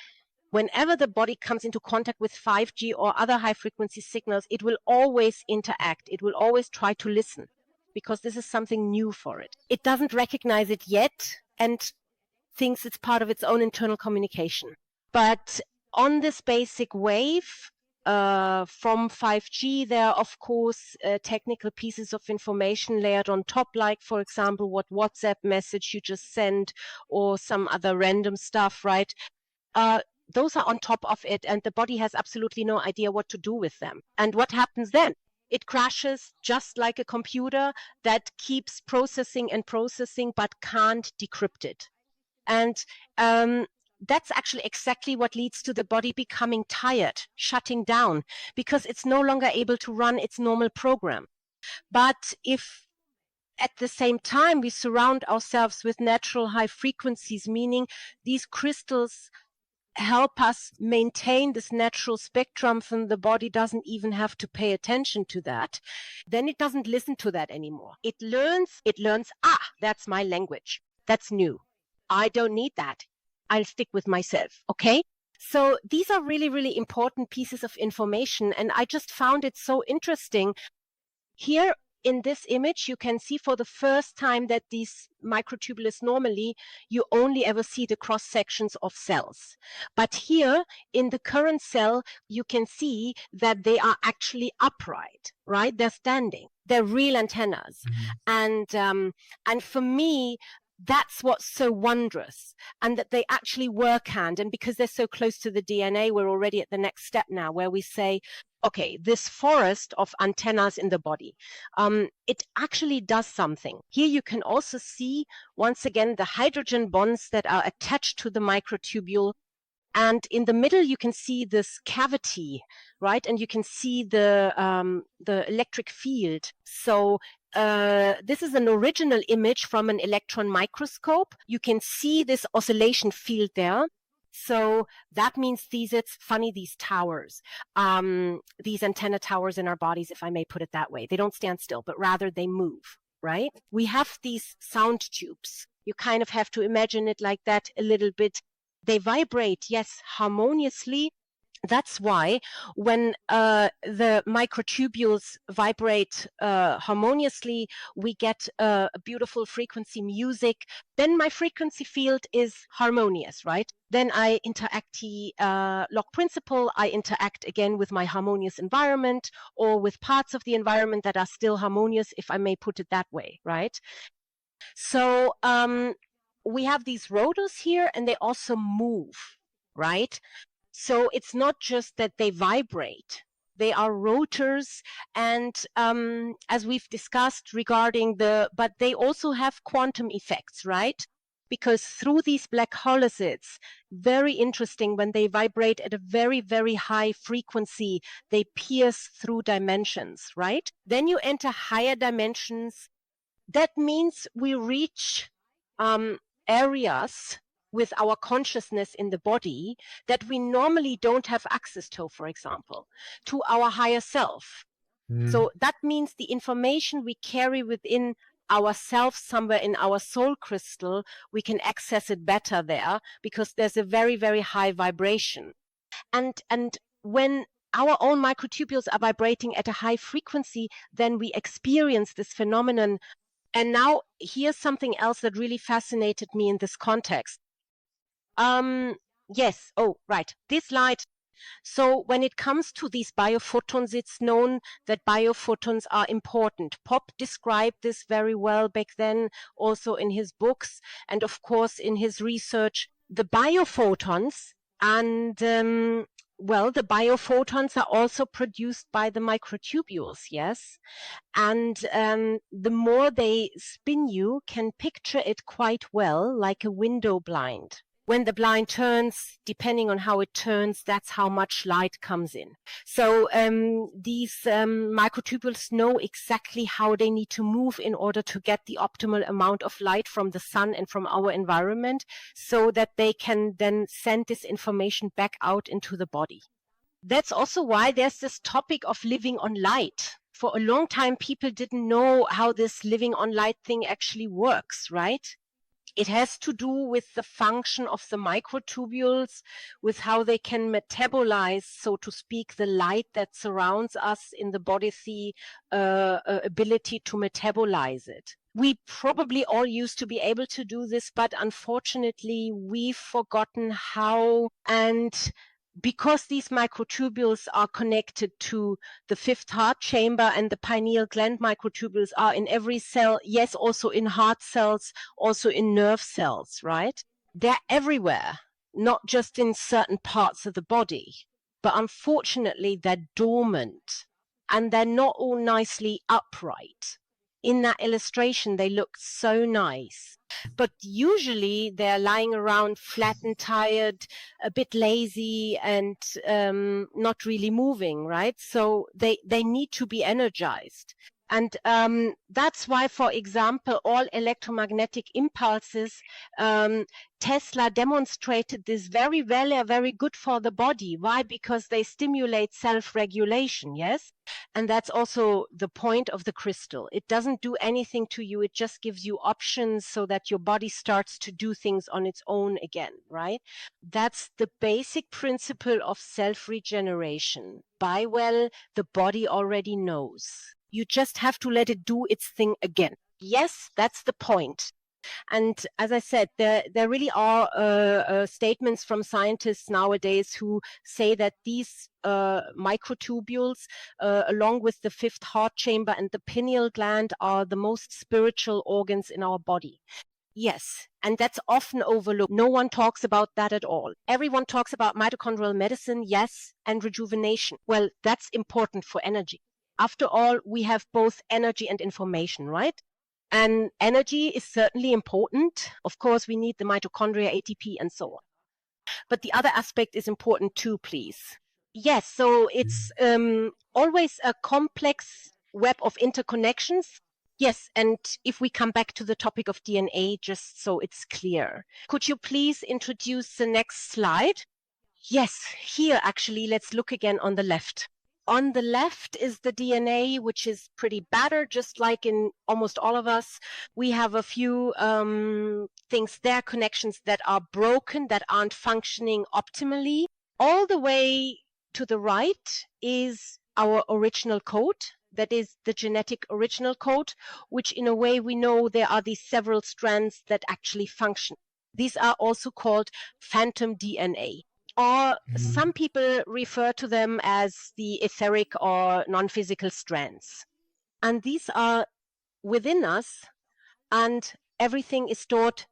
whenever the body comes into contact with 5G or other high-frequency signals, it will always interact. It will always try to listen, because this is something new for it. It doesn't recognize it yet and thinks it's part of its own internal communication. But on this basic wave from 5G, there are, of course, technical pieces of information layered on top, like, for example, what WhatsApp message you just sent or some other random stuff, right? Those are on top of it, and the body has absolutely no idea what to do with them. And what happens then? It crashes just like a computer that keeps processing and processing but can't decrypt it. And that's actually exactly what leads to the body becoming tired, shutting down, because it's no longer able to run its normal program. But if at the same time we surround ourselves with natural high frequencies, meaning these crystals help us maintain this natural spectrum, and the body doesn't even have to pay attention to that, then it doesn't listen to that anymore. It learns, that's my language. That's new. I don't need that. I'll stick with myself, okay? So these are really, really important pieces of information, and I just found it so interesting. Here in this image, you can see for the first time that these microtubules, normally you only ever see the cross sections of cells. But here in the current cell, you can see that they are actually upright, right? They're standing. They're real antennas. And for me, that's what's so wondrous, and that they actually work hand. And because they're so close to the DNA, we're already at the next step now, where we say, okay, this forest of antennas in the body, it actually does something. Here you can also see, once again, the hydrogen bonds that are attached to the microtubule. And in the middle, you can see this cavity, right? And you can see the electric field. So this is an original image from an electron microscope. You can see this oscillation field there. So that means these towers, these antenna towers in our bodies, if I may put it that way. They don't stand still, but rather they move, right? We have these sound tubes. You kind of have to imagine it like that a little bit. They vibrate, yes, harmoniously. That's why when the microtubules vibrate harmoniously, we get a beautiful frequency music. Then my frequency field is harmonious, right? Then I interact the lock principle. I interact again with my harmonious environment or with parts of the environment that are still harmonious, if I may put it that way, right? So we have these rotors here, and they also move, right? So it's not just that they vibrate. They are rotors, and as we've discussed regarding but they also have quantum effects, right? Because through these black holes, it's very interesting when they vibrate at a very, very high frequency, they pierce through dimensions, right? Then you enter higher dimensions. That means we reach areas with our consciousness in the body that we normally don't have access to, for example, to our higher self. So that means the information we carry within ourselves somewhere in our soul crystal, we can access it better there because there's a very, very high vibration. And when our own microtubules are vibrating at a high frequency, then we experience this phenomenon. And now here's something else that really fascinated me in this context. Yes, oh, right, this light. So when it comes to these biophotons, it's known that biophotons are important. Pop described this very well back then, also in his books, and of course in his research. The biophotons and the biophotons are also produced by the microtubules, yes? And the more they spin, you can picture it quite well like a window blind. When the blind turns, depending on how it turns, that's how much light comes in. So these microtubules know exactly how they need to move in order to get the optimal amount of light from the sun and from our environment so that they can then send this information back out into the body. That's also why there's this topic of living on light. For a long time, people didn't know how this living on light thing actually works, right? It has to do with the function of the microtubules, with how they can metabolize, so to speak, the light that surrounds us in the body's ability to metabolize it. We probably all used to be able to do this, but unfortunately, we've forgotten how. And because these microtubules are connected to the fifth heart chamber and the pineal gland microtubules are in every cell, yes, also in heart cells, also in nerve cells, right? They're everywhere, not just in certain parts of the body. But unfortunately, they're dormant and they're not all nicely upright. In that illustration, they look so nice. But usually they're lying around flat and tired, a bit lazy and not really moving, right? So they need to be energized. And that's why, for example, all electromagnetic impulses, Tesla demonstrated this very well, very good for the body. Why? Because they stimulate self-regulation, yes? And that's also the point of the crystal. It doesn't do anything to you. It just gives you options so that your body starts to do things on its own again, right? That's the basic principle of self-regeneration. Buy well, the body already knows. You just have to let it do its thing again. Yes, that's the point. And as I said, there really are statements from scientists nowadays who say that these microtubules, along with the fifth heart chamber and the pineal gland, are the most spiritual organs in our body. Yes, and that's often overlooked. No one talks about that at all. Everyone talks about mitochondrial medicine, yes, and rejuvenation. Well, that's important for energy. After all, we have both energy and information, right? And energy is certainly important. Of course, we need the mitochondria, ATP, and so on. but the other aspect is important too, please. Yes, so it's always a complex web of interconnections. Yes, and if we come back to the topic of DNA, just so it's clear. Could you please introduce the next slide? Yes, here actually, let's look again on the left. On the left is the DNA, which is pretty battered, just like in almost all of us. We have a few things there, connections that are broken, that aren't functioning optimally. All the way to the right is our original code. That is the genetic original code, which in a way we know there are these several strands that actually function. These are also called phantom DNA. Or some people refer to them as the etheric or non-physical strands. And these are within us, and everything is stored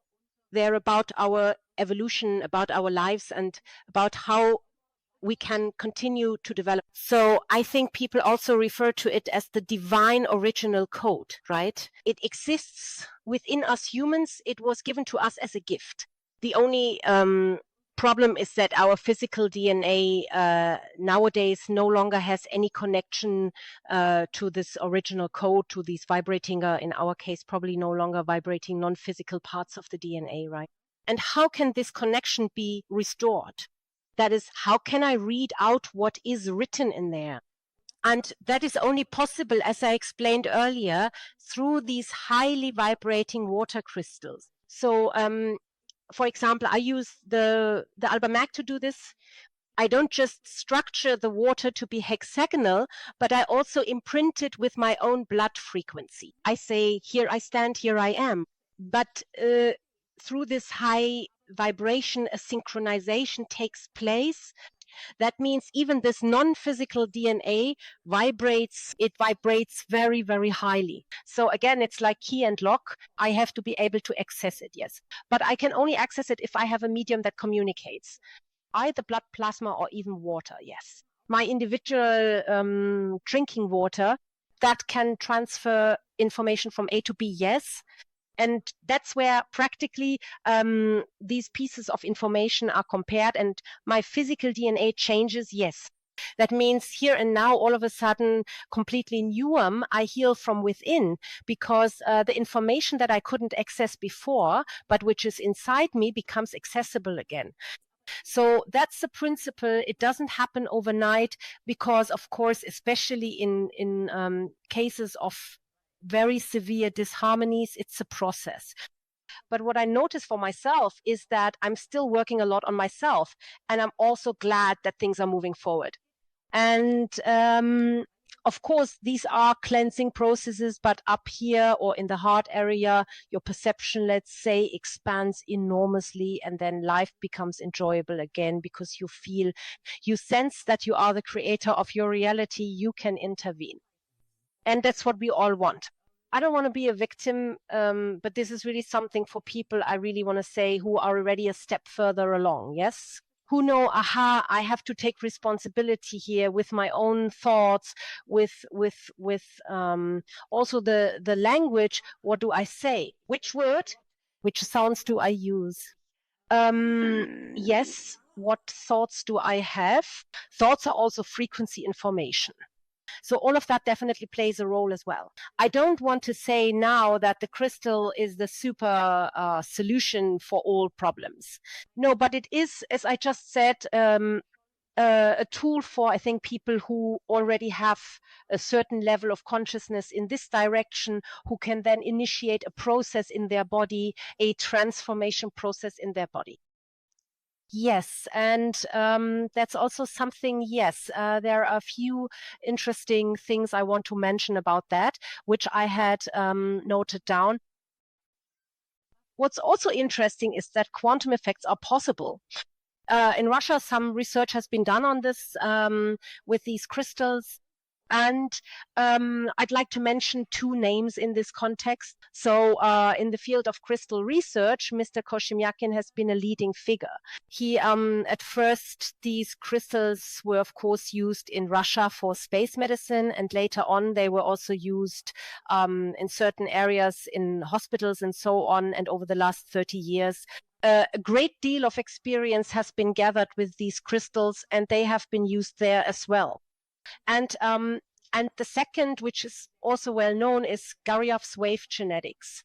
there about our evolution, about our lives, and about how we can continue to develop. So I think people also refer to it as the divine original code, right? It exists within us humans. It was given to us as a gift. The only problem is that our physical DNA nowadays no longer has any connection to this original code, to these vibrating, in our case, probably no longer vibrating non-physical parts of the DNA, right? And how can this connection be restored? That is, how can I read out what is written in there? And that is only possible, as I explained earlier, through these highly vibrating water crystals. So, for example, I use the EIBA-Mac to do this. I don't just structure the water to be hexagonal, but I also imprint it with my own blood frequency. I say, here I stand, here I am. But through this high vibration, a synchronization takes place. That means even this non-physical DNA vibrates. It vibrates very, very highly. So again, it's like key and lock. I have to be able to access it, yes. But I can only access it if I have a medium that communicates. Either blood, plasma, or even water, yes. My individual drinking water, that can transfer information from A to B, yes. And that's where practically these pieces of information are compared, and my physical DNA changes, yes. That means here and now, all of a sudden, completely new, I heal from within, because the information that I couldn't access before, but which is inside me, becomes accessible again. So that's the principle. It doesn't happen overnight because, of course, especially in cases of very severe disharmonies, it's a process. But what I notice for myself is that I'm still working a lot on myself, and I'm also glad that things are moving forward. And of course, these are cleansing processes, but up here or in the heart area, your perception, let's say, expands enormously, and then life becomes enjoyable again because you sense that you are the creator of your reality. You can intervene. And that's what we all want. I don't want to be a victim, but this is really something for people, I really want to say, who are already a step further along, yes? Who know, aha, I have to take responsibility here with my own thoughts, with also the language. What do I say? Which word? Which sounds do I use? Yes, what thoughts do I have? Thoughts are also frequency information. So all of that definitely plays a role as well. I don't want to say now that the crystal is the super solution for all problems. No, but it is, as I just said, a tool for, I think, people who already have a certain level of consciousness in this direction, who can then initiate a process in their body, a transformation process in their body. Yes, and that's also something, yes, there are a few interesting things I want to mention about that, which I had noted down. What's also interesting is that quantum effects are possible. In Russia, some research has been done on this with these crystals. And I'd like to mention two names in this context. So in the field of crystal research, Mr. Koshimyakin has been a leading figure. He, at first, these crystals were, of course, used in Russia for space medicine. And later on, they were also used in certain areas in hospitals and so on. And over the last 30 years, a great deal of experience has been gathered with these crystals, and they have been used there as well. And the second, which is also well known, is Garyev's wave genetics.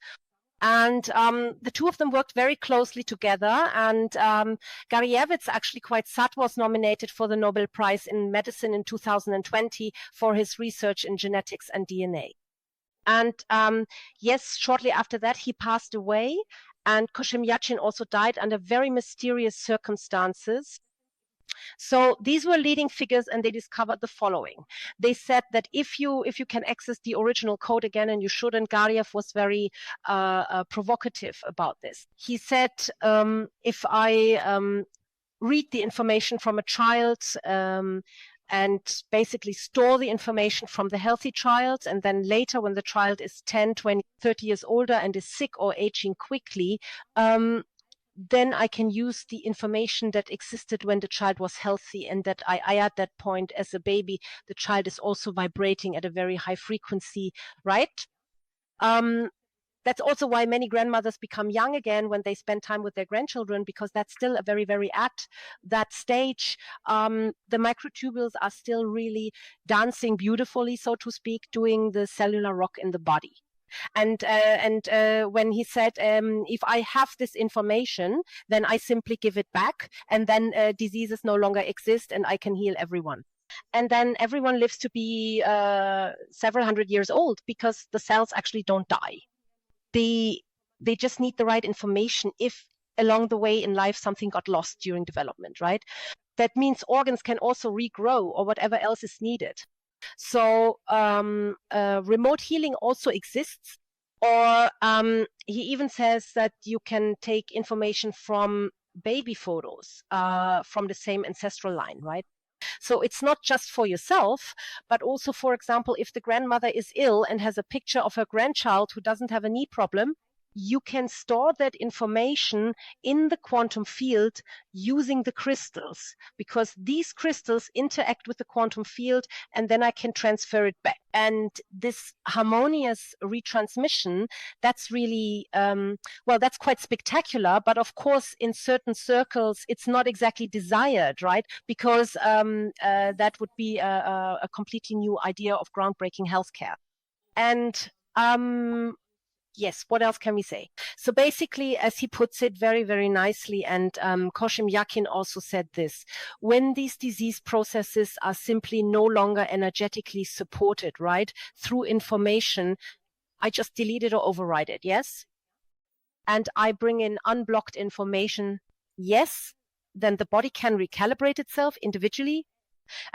And the two of them worked very closely together. And Garyev, it's actually quite sad, was nominated for the Nobel Prize in Medicine in 2020 for his research in genetics and DNA. And yes, shortly after that, he passed away. And Koshimyachin also died under very mysterious circumstances. So these were leading figures, and they discovered the following. They said that if you can access the original code again, and you should, and Garyev was very provocative about this. He said, if I read the information from a child and basically store the information from the healthy child, and then later when the child is 10, 20, 30 years older and is sick or aging quickly, then I can use the information that existed when the child was healthy, and that I at that point as a baby, the child is also vibrating at a very high frequency, right? That's also why many grandmothers become young again when they spend time with their grandchildren, because that's still a very, very at that stage. The microtubules are still really dancing beautifully, so to speak, doing the cellular rock in the body. And when he said, if I have this information, then I simply give it back, and then diseases no longer exist, and I can heal everyone. And then everyone lives to be several hundred years old, because the cells actually don't die. They just need the right information if along the way in life something got lost during development, right? That means organs can also regrow or whatever else is needed. So remote healing also exists. Or he even says that you can take information from baby photos from the same ancestral line, right? So it's not just for yourself, but also, for example, if the grandmother is ill and has a picture of her grandchild who doesn't have a knee problem, you can store that information in the quantum field using the crystals, because these crystals interact with the quantum field, and then I can transfer it back. And this harmonious retransmission, that's really, well, that's quite spectacular. But of course, in certain circles, it's not exactly desired, right? Because that would be a completely new idea of groundbreaking healthcare. And yes, what else can we say? So basically, as he puts it very, very nicely, and Koshimyachin also said this, when these disease processes are simply no longer energetically supported, right, through information, I just delete it or override it, yes? And I bring in unblocked information, yes, then the body can recalibrate itself individually.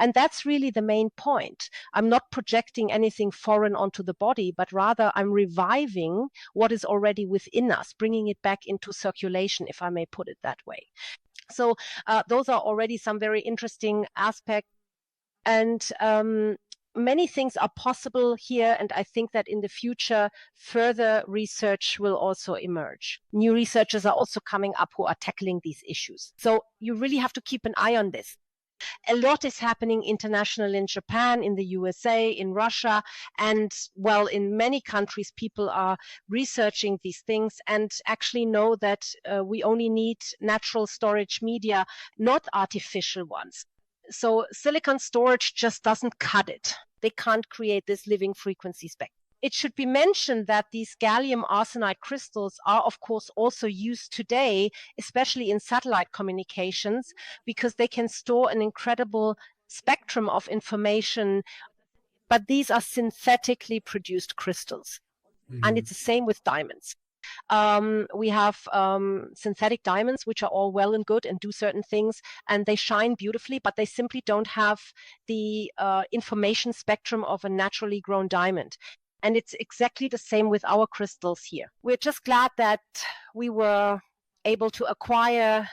And that's really the main point. I'm not projecting anything foreign onto the body, but rather I'm reviving what is already within us, bringing it back into circulation, if I may put it that way. So those are already some very interesting aspects. And many things are possible here. And I think that in the future, further research will also emerge. New researchers are also coming up who are tackling these issues. So you really have to keep an eye on this. A lot is happening internationally in Japan, in the USA, in Russia, and well, in many countries, people are researching these things and actually know that we only need natural storage media, not artificial ones. So silicon storage just doesn't cut it. They can't create this living frequency spectrum. It should be mentioned that these gallium arsenide crystals are, of course, also used today, especially in satellite communications, because they can store an incredible spectrum of information. But these are synthetically produced crystals. Mm-hmm. And it's the same with diamonds. We have synthetic diamonds, which are all well and good and do certain things, and they shine beautifully, but they simply don't have the information spectrum of a naturally grown diamond. And it's exactly the same with our crystals here. We're just glad that we were able to acquire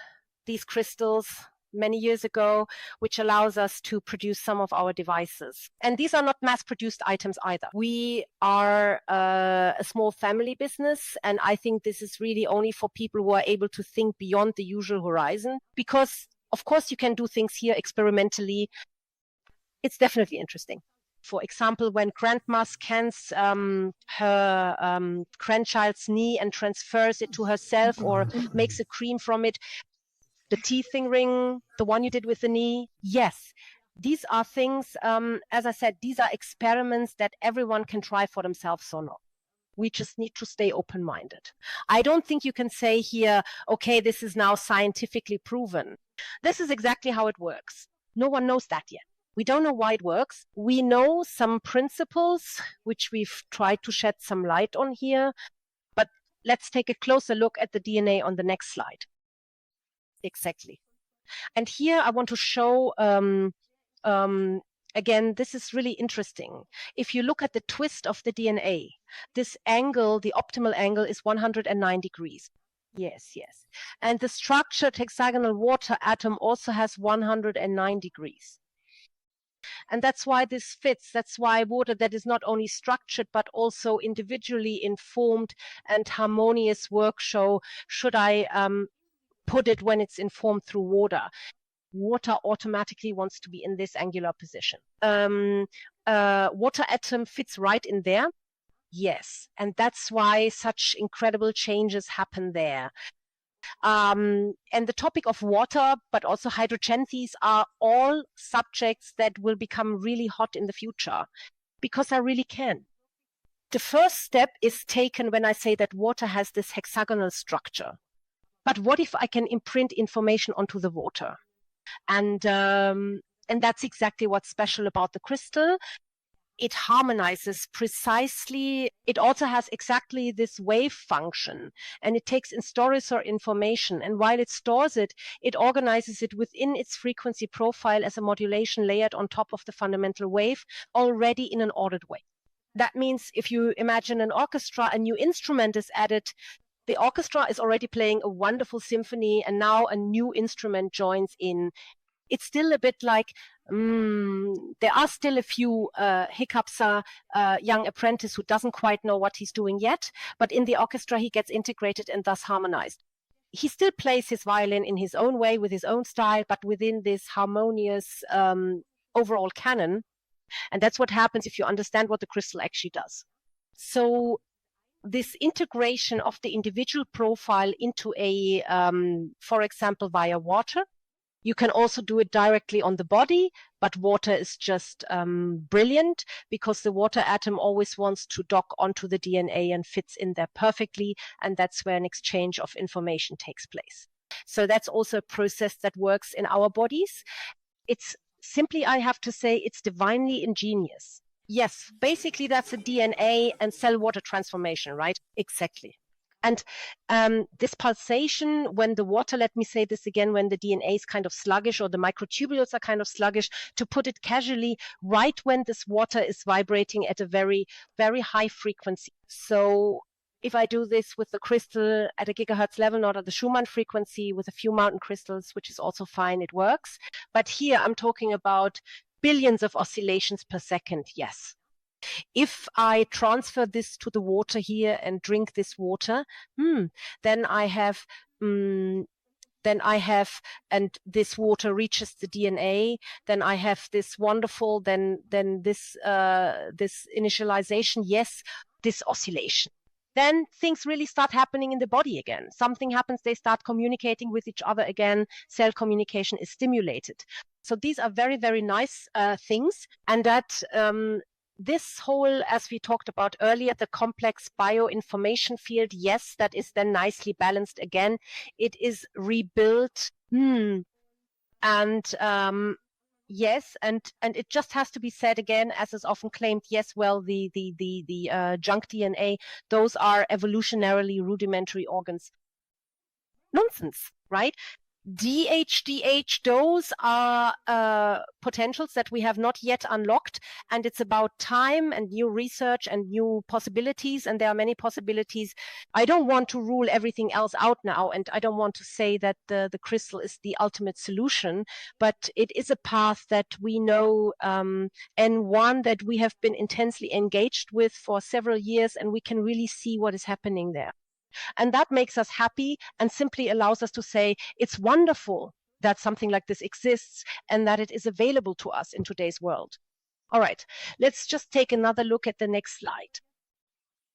these crystals many years ago, which allows us to produce some of our devices. And these are not mass-produced items either. We are a small family business, and I think this is really only for people who are able to think beyond the usual horizon, because, of course, you can do things here experimentally. It's definitely interesting. For example, when grandma scans her grandchild's knee and transfers it to herself or makes a cream from it, the teething ring, the one you did with the knee, yes. These are things, as I said, these are experiments that everyone can try for themselves or not. We just need to stay open-minded. I don't think you can say here, okay, this is now scientifically proven. This is exactly how it works. No one knows that yet. We don't know why it works. We know some principles, which we've tried to shed some light on here. But let's take a closer look at the DNA on the next slide. Exactly. And here I want to show, again, this is really interesting. If you look at the twist of the DNA, this angle, the optimal angle is 109 degrees. Yes, yes. And the structured hexagonal water atom also has 109 degrees. And that's why this fits. That's why water that is not only structured, but also individually informed and harmonious work show, should I put it when it's informed through water. Water automatically wants to be in this angular position. Water atom fits right in there. Yes, and that's why such incredible changes happen there. And the topic of water, but also hydrogenathies are all subjects that will become really hot in the future, because I really can. The first step is taken when I say that water has this hexagonal structure. But what if I can imprint information onto the water? And that's exactly what's special about the crystal. It harmonizes precisely. It also has exactly this wave function, and it takes in storage or information. And while it stores it, it organizes it within its frequency profile as a modulation layered on top of the fundamental wave, already in an ordered way. That means if you imagine an orchestra, a new instrument is added. The orchestra is already playing a wonderful symphony, and now a new instrument joins in. It's still a bit like, there are still a few hiccups, young apprentice who doesn't quite know what he's doing yet, but in the orchestra he gets integrated and thus harmonized. He still plays his violin in his own way, with his own style, but within this harmonious overall canon. And that's what happens if you understand what the crystal actually does. So this integration of the individual profile into a, for example, via water. You can also do it directly on the body, but water is just brilliant, because the water atom always wants to dock onto the DNA and fits in there perfectly. And that's where an exchange of information takes place. So that's also a process that works in our bodies. It's simply, I have to say, it's divinely ingenious. Yes, basically that's a DNA and cell water transformation, right? Exactly. And this pulsation, when the water, let me say this again, when the DNA is kind of sluggish or the microtubules are kind of sluggish, to put it casually, right when this water is vibrating at a very, very high frequency. So if I do this with the crystal at a gigahertz level, not at the Schumann frequency, with a few mountain crystals, which is also fine, it works. But here I'm talking about billions of oscillations per second, yes. If I transfer this to the water here and drink this water, then I have, and this water reaches the DNA, then I have this wonderful, then this initialization, yes, this oscillation. Then things really start happening in the body again. Something happens, they start communicating with each other again, cell communication is stimulated. So these are very, very nice things, and that this whole, as we talked about earlier, the complex bioinformation field, yes, that is then nicely balanced again. It is rebuilt, and yes, and it just has to be said again, as is often claimed. Yes, well, the junk DNA, those are evolutionarily rudimentary organs. Nonsense, right? DHDH, those are potentials that we have not yet unlocked, and it's about time and new research and new possibilities, and there are many possibilities. I don't want to rule everything else out now, and I don't want to say that the crystal is the ultimate solution, but it is a path that we know, and one that we have been intensely engaged with for several years, and we can really see what is happening there. And that makes us happy and simply allows us to say it's wonderful that something like this exists and that it is available to us in today's world. All right, let's just take another look at the next slide.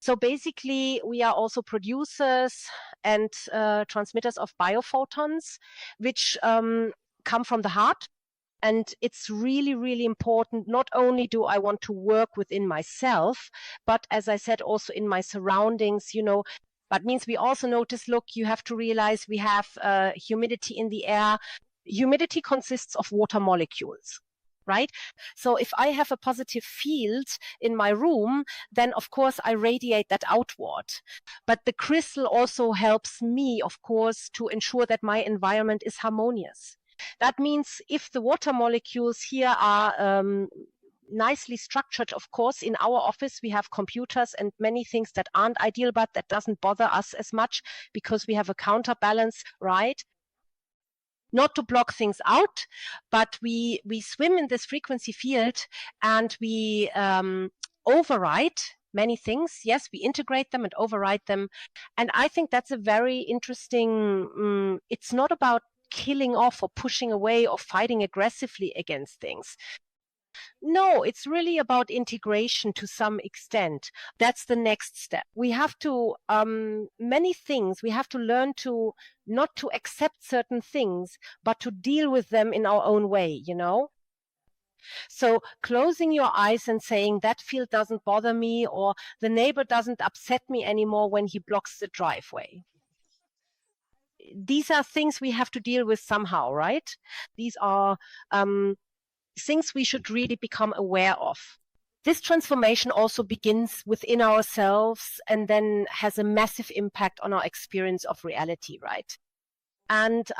So basically, we are also producers and transmitters of biophotons, which come from the heart. And it's really, really important. Not only do I want to work within myself, but as I said, also in my surroundings, That means we also notice, look, you have to realize we have humidity in the air. Humidity consists of water molecules, right? So if I have a positive field in my room, then of course I radiate that outward. But the crystal also helps me, of course, to ensure that my environment is harmonious. That means if the water molecules here are nicely structured, of course, in our office, we have computers and many things that aren't ideal, but that doesn't bother us as much because we have a counterbalance, right? Not to block things out, but we swim in this frequency field and we override many things. Yes, we integrate them and override them. And I think that's a very interesting, it's not about killing off or pushing away or fighting aggressively against things. No, it's really about integration to some extent. That's the next step. We have to, many things, we have to learn to not to accept certain things, but to deal with them in our own way, So closing your eyes and saying that field doesn't bother me, or the neighbor doesn't upset me anymore when he blocks the driveway. These are things we have to deal with somehow, right? These are things we should really become aware of. This transformation also begins within ourselves and then has a massive impact on our experience of reality, right? And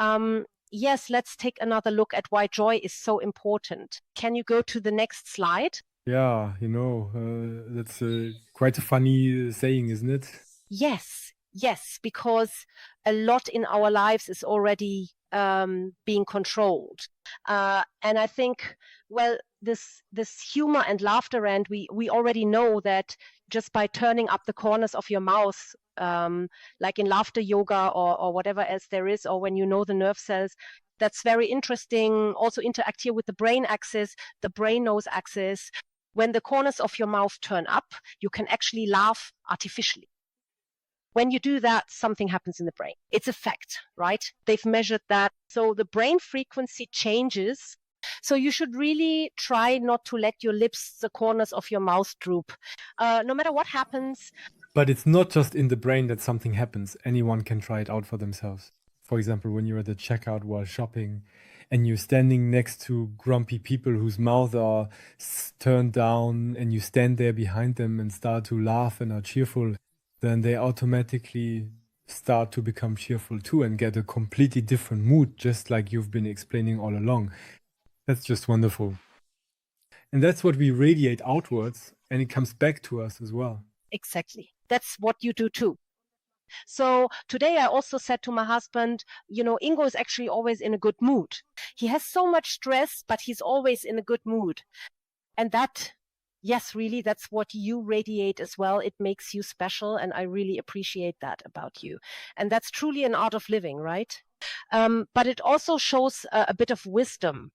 yes, let's take another look at why joy is so important. Can you go to the next slide? Yeah, that's quite a funny saying, isn't it? Yes, because a lot in our lives is already being controlled. And I think, well, this humor and laughter, and we already know that just by turning up the corners of your mouth, like in laughter yoga or whatever else there is, or when you know the nerve cells, that's very interesting. Also interact here with the brain axis, the brain nose axis. When the corners of your mouth turn up, you can actually laugh artificially. When you do that, something happens in the brain. It's a fact, right? They've measured that. So the brain frequency changes. So you should really try not to let your lips, the corners of your mouth droop. No matter what happens. But it's not just in the brain that something happens. Anyone can try it out for themselves. For example, when you're at the checkout while shopping and you're standing next to grumpy people whose mouths are turned down, and you stand there behind them and start to laugh and are cheerful, then they automatically start to become cheerful too and get a completely different mood, just like you've been explaining all along. That's just wonderful. And that's what we radiate outwards, and it comes back to us as well. Exactly. That's what you do too. So today I also said to my husband, Ingo is actually always in a good mood. He has so much stress, but he's always in a good mood. And that, yes, really, that's what you radiate as well. It makes you special, and I really appreciate that about you. And that's truly an art of living, right? But it also shows a bit of wisdom.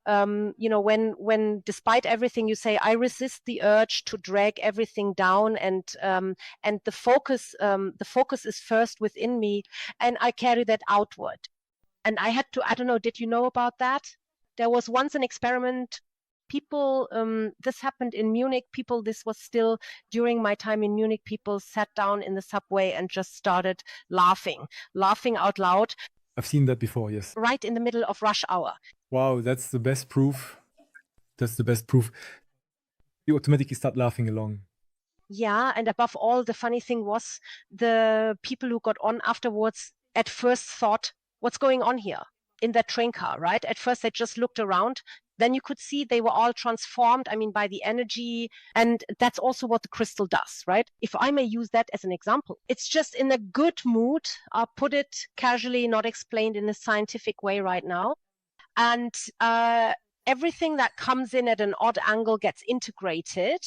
When despite everything you say, I resist the urge to drag everything down, and the focus is first within me, and I carry that outward. And I had to, I don't know, did you know about that? There was once an experiment. People, this happened in Munich. This was still during my time in Munich. People sat down in the subway and just started laughing out loud. I've seen that before, yes. Right in the middle of rush hour. Wow, that's the best proof. You automatically start laughing along. Yeah, and above all, the funny thing was the people who got on afterwards at first thought, what's going on here in that train car, right? At first, they just looked around. Then you could see they were all transformed, by the energy. And that's also what the crystal does, right? If I may use that as an example, it's just in a good mood. I'll put it casually, not explained in a scientific way right now. And everything that comes in at an odd angle gets integrated.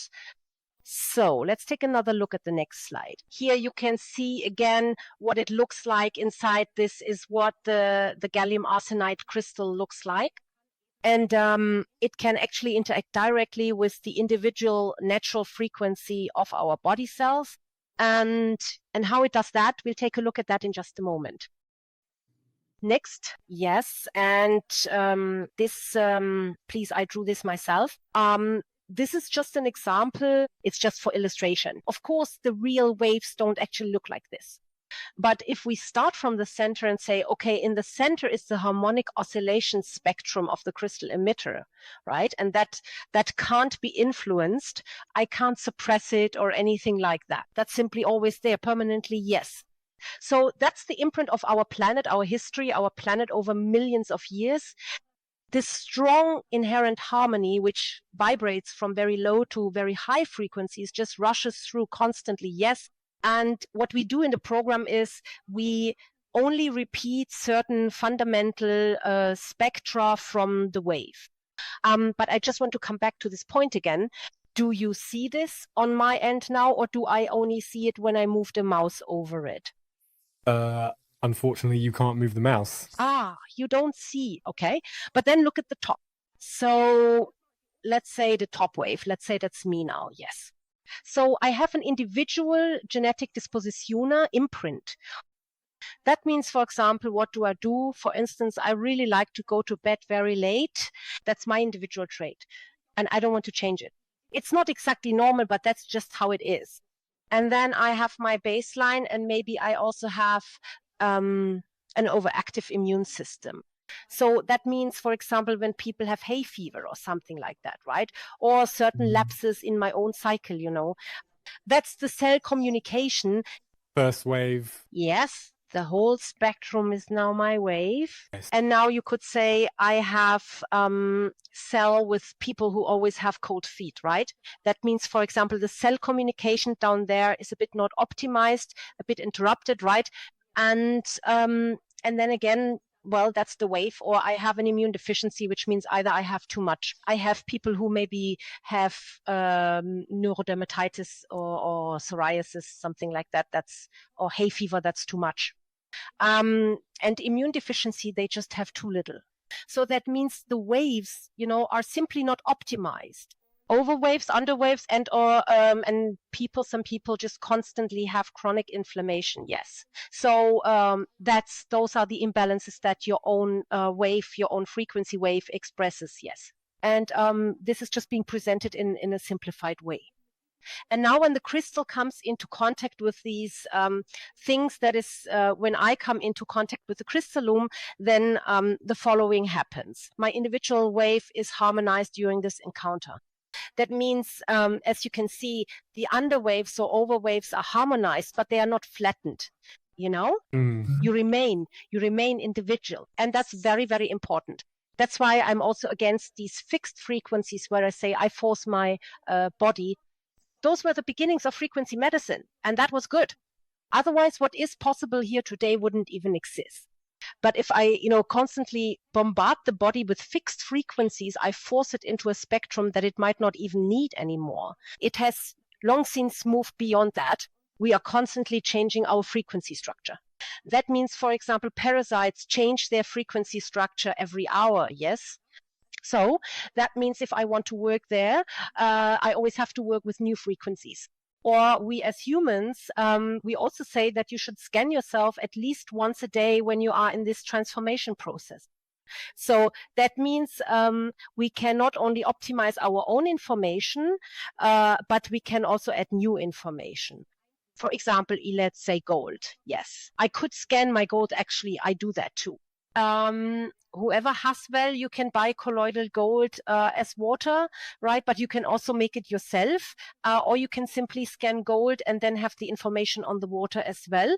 So let's take another look at the next slide. Here you can see again what it looks like inside. This is what the gallium arsenide crystal looks like. And it can actually interact directly with the individual natural frequency of our body cells. And how it does that, we'll take a look at that in just a moment. Next, yes, and this, please, I drew this myself. This is just an example. It's just for illustration. Of course, the real waves don't actually look like this. But if we start from the center and say, okay, in the center is the harmonic oscillation spectrum of the crystal emitter, right? And that can't be influenced. I can't suppress it or anything like that. That's simply always there permanently, yes. So that's the imprint of our planet, our history, our planet over millions of years. This strong inherent harmony, which vibrates from very low to very high frequencies, just rushes through constantly, yes. And what we do in the program is we only repeat certain fundamental spectra from the wave. But I just want to come back to this point again. Do you see this on my end now, or do I only see it when I move the mouse over it? Unfortunately, you can't move the mouse. You don't see, okay. But then look at the top. So let's say the top wave, let's say that's me now, yes. So I have an individual genetic dispositioner imprint. That means, for example, what do I do? For instance, I really like to go to bed very late. That's my individual trait. And I don't want to change it. It's not exactly normal, but that's just how it is. And then I have my baseline, and maybe I also have an overactive immune system. So that means, for example, when people have hay fever or something like that, right? Or certain lapses in my own cycle, you know. That's the cell communication. First wave. Yes, the whole spectrum is now my wave. Yes. And now you could say I have cell with people who always have cold feet, right? That means, for example, the cell communication down there is a bit not optimized, a bit interrupted, right? And then again, well, that's the wave. Or I have an immune deficiency, which means either I have too much. I have people who maybe have neurodermatitis or psoriasis, something like that. Or hay fever, that's too much. And immune deficiency, they just have too little. So that means the waves, you know, are simply not optimized. Over waves, under waves, and some people just constantly have chronic inflammation. Yes. So those are the imbalances that your own wave, your own frequency wave expresses. Yes. And this is just being presented in a simplified way. And now when the crystal comes into contact with these things, that is when I come into contact with the crystalloom, then the following happens. My individual wave is harmonized during this encounter. That means, as you can see, the underwaves or overwaves are harmonized, but they are not flattened. You know, you remain individual. And that's very, very important. That's why I'm also against these fixed frequencies where I say I force my body. Those were the beginnings of frequency medicine, and that was good. Otherwise, what is possible here today wouldn't even exist. But if I, constantly bombard the body with fixed frequencies, I force it into a spectrum that it might not even need anymore. It has long since moved beyond that. We are constantly changing our frequency structure. That means, for example, parasites change their frequency structure every hour, yes? So that means if I want to work there, I always have to work with new frequencies. Or we as humans, we also say that you should scan yourself at least once a day when you are in this transformation process. So that means we can not only optimize our own information, but we can also add new information. For example, let's say gold. Yes, I could scan my gold. Actually, I do that too. Whoever has you can buy colloidal gold as water, right? But you can also make it yourself, or you can simply scan gold and then have the information on the water as well,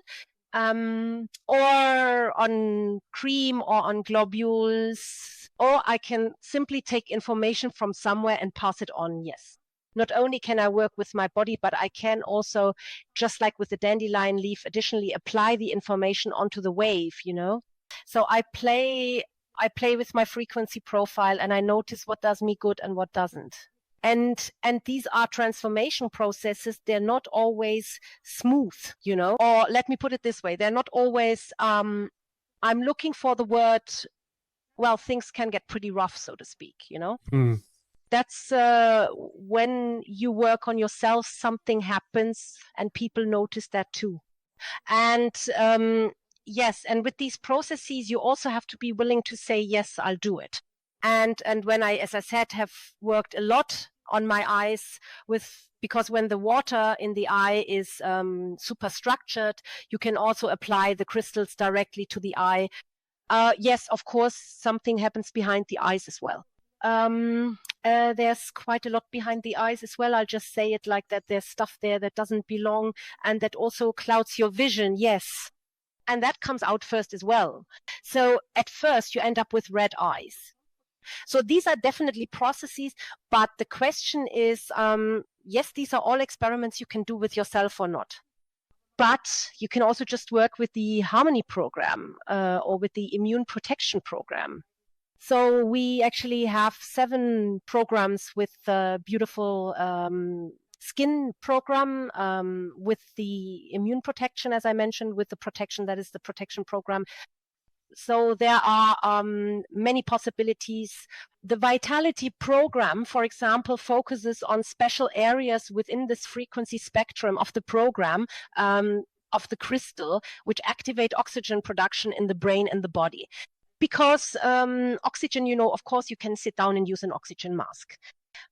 or on cream or on globules, or I can simply take information from somewhere and pass it on, yes. Not only can I work with my body, but I can also, just like with the dandelion leaf, additionally apply the information onto the wave, So I play with my frequency profile, and I notice what does me good and what doesn't. And these are transformation processes. They're not always smooth, or let me put it this way. They're not always, I'm looking for the word well, things can get pretty rough, so to speak, Mm. That's when you work on yourself, something happens and people notice that too. And yes, and with these processes, you also have to be willing to say, yes, I'll do it. And when I, as I said, have worked a lot on my eyes because when the water in the eye is super structured, you can also apply the crystals directly to the eye. Yes, of course, something happens behind the eyes as well. There's quite a lot behind the eyes as well. I'll just say it like that. There's stuff there that doesn't belong and that also clouds your vision. Yes. And that comes out first as well. So at first you end up with red eyes. So these are definitely processes, but the question is, yes, these are all experiments you can do with yourself or not. But you can also just work with the Harmony program or with the immune protection program. So we actually have 7 programs with the beautiful skin program, with the immune protection, as I mentioned, with the protection, that is the protection program. So there are many possibilities. The Vitality program, for example, focuses on special areas within this frequency spectrum of the program, of the crystal, which activate oxygen production in the brain and the body. Because oxygen, of course, you can sit down and use an oxygen mask.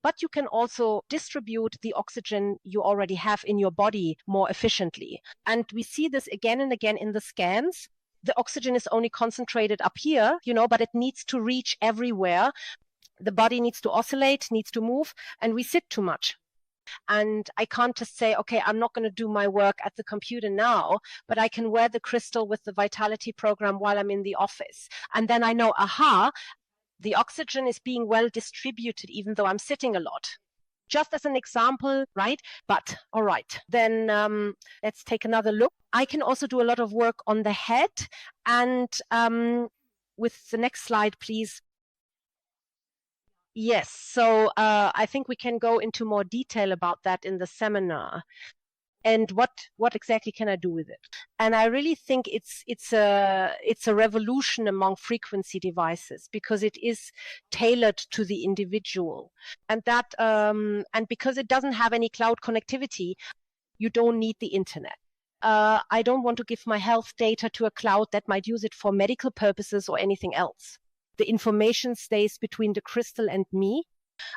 But you can also distribute the oxygen you already have in your body more efficiently. And we see this again and again in the scans. The oxygen is only concentrated up here, but it needs to reach everywhere. The body needs to oscillate, needs to move, and we sit too much. And I can't just say, okay, I'm not going to do my work at the computer now, but I can wear the crystal with the Vitality program while I'm in the office. And then I know, aha, the oxygen is being well distributed, even though I'm sitting a lot. Just as an example, right? But all right, then let's take another look. I can also do a lot of work on the head. And with the next slide, please. Yes, so I think we can go into more detail about that in the seminar. And what exactly can I do with it? And I really think it's a revolution among frequency devices because it is tailored to the individual, and that and because it doesn't have any cloud connectivity, you don't need the internet. I don't want to give my health data to a cloud that might use it for medical purposes or anything else. The information stays between the crystal and me.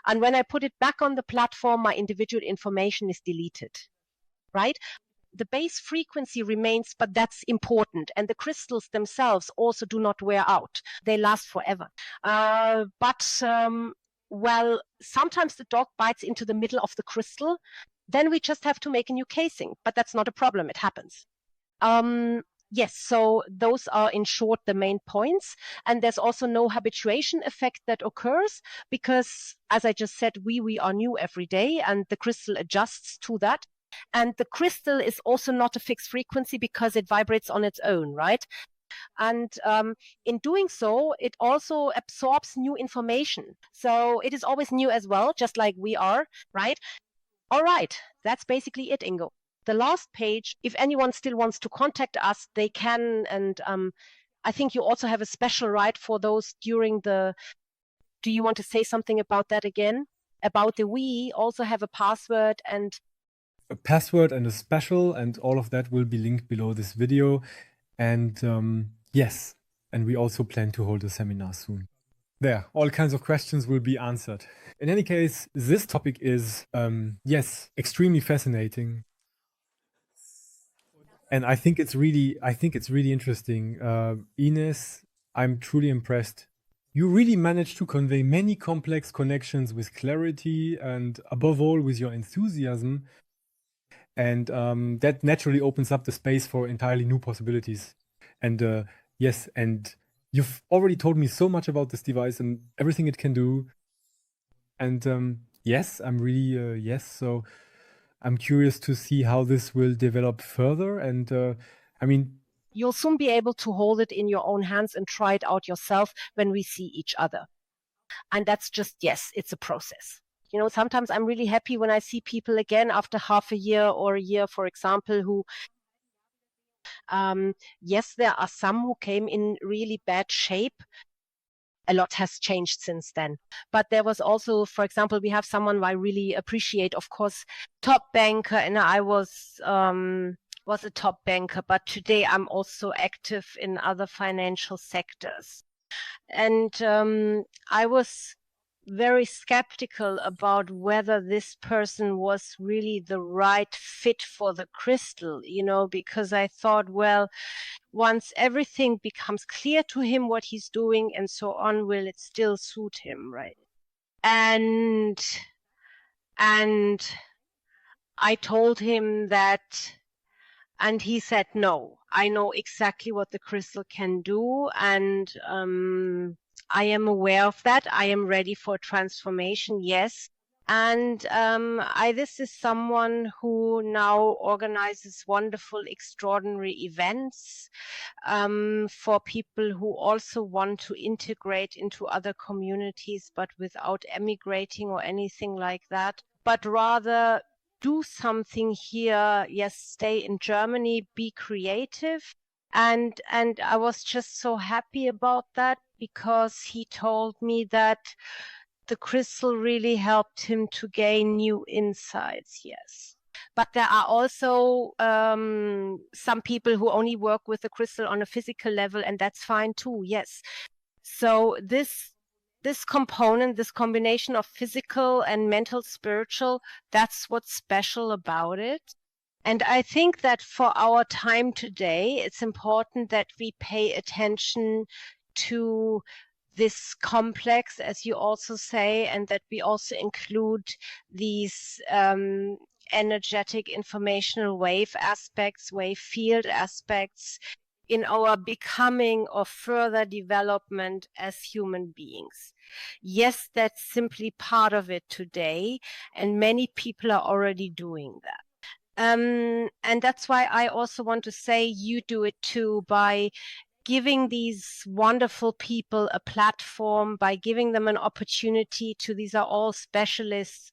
And when I put it back on the platform, my individual information is deleted, right? The base frequency remains, but that's important. And the crystals themselves also do not wear out. They last forever. Well, sometimes the dog bites into the middle of the crystal. Then we just have to make a new casing, but that's not a problem. It happens. Yes, so those are in short the main points. And there's also no habituation effect that occurs because, as I just said, we are new every day and the crystal adjusts to that. And the crystal is also not a fixed frequency because it vibrates on its own, right? And in doing so, it also absorbs new information. So it is always new as well, just like we are, right? All right, that's basically it, Ingo. The last page, if anyone still wants to contact us, they can. And I think you also have a special right for those during the... Do you want to say something about that again? About the we also have a password and... A password and a special, and all of that will be linked below this video. And yes, and we also plan to hold a seminar soon. There, all kinds of questions will be answered. In any case, this topic is, yes, extremely fascinating. And I think it's really interesting. Ines, I'm truly impressed. You really managed to convey many complex connections with clarity and above all with your enthusiasm. And that naturally opens up the space for entirely new possibilities. And yes, and you've already told me so much about this device and everything it can do. And yes, I'm really, yes. So I'm curious to see how this will develop further. And I mean, you'll soon be able to hold it in your own hands and try it out yourself when we see each other. And that's just, yes, it's a process. Sometimes I'm really happy when I see people again after half a year or a year, for example, who, yes, there are some who came in really bad shape. a lot has changed since then. But there was also, for example, we have someone I really appreciate, of course, top banker, and I was a top banker, but today I'm also active in other financial sectors. And I was very skeptical about whether this person was really the right fit for the crystal, because I thought, well, once everything becomes clear to him what he's doing and so on, will it still suit him, right? And I told him that, and he said, no, I know exactly what the crystal can do, and I am aware of that. I am ready for transformation, yes. And this is someone who now organizes wonderful, extraordinary events for people who also want to integrate into other communities, but without emigrating or anything like that, but rather do something here. Yes, stay in Germany, be creative. And I was just so happy about that, because he told me that the crystal really helped him to gain new insights. Yes. But there are also some people who only work with the crystal on a physical level, and that's fine too. Yes. So this component, this combination of physical and mental, spiritual, that's what's special about it. And I think that for our time today, it's important that we pay attention to this complex, as you also say, and that we also include these energetic informational wave aspects, wave field aspects in our becoming or further development as human beings. Yes, that's simply part of it today, and many people are already doing that. And that's why I also want to say you do it too, by giving these wonderful people a platform, by giving them an opportunity to, these are all specialists,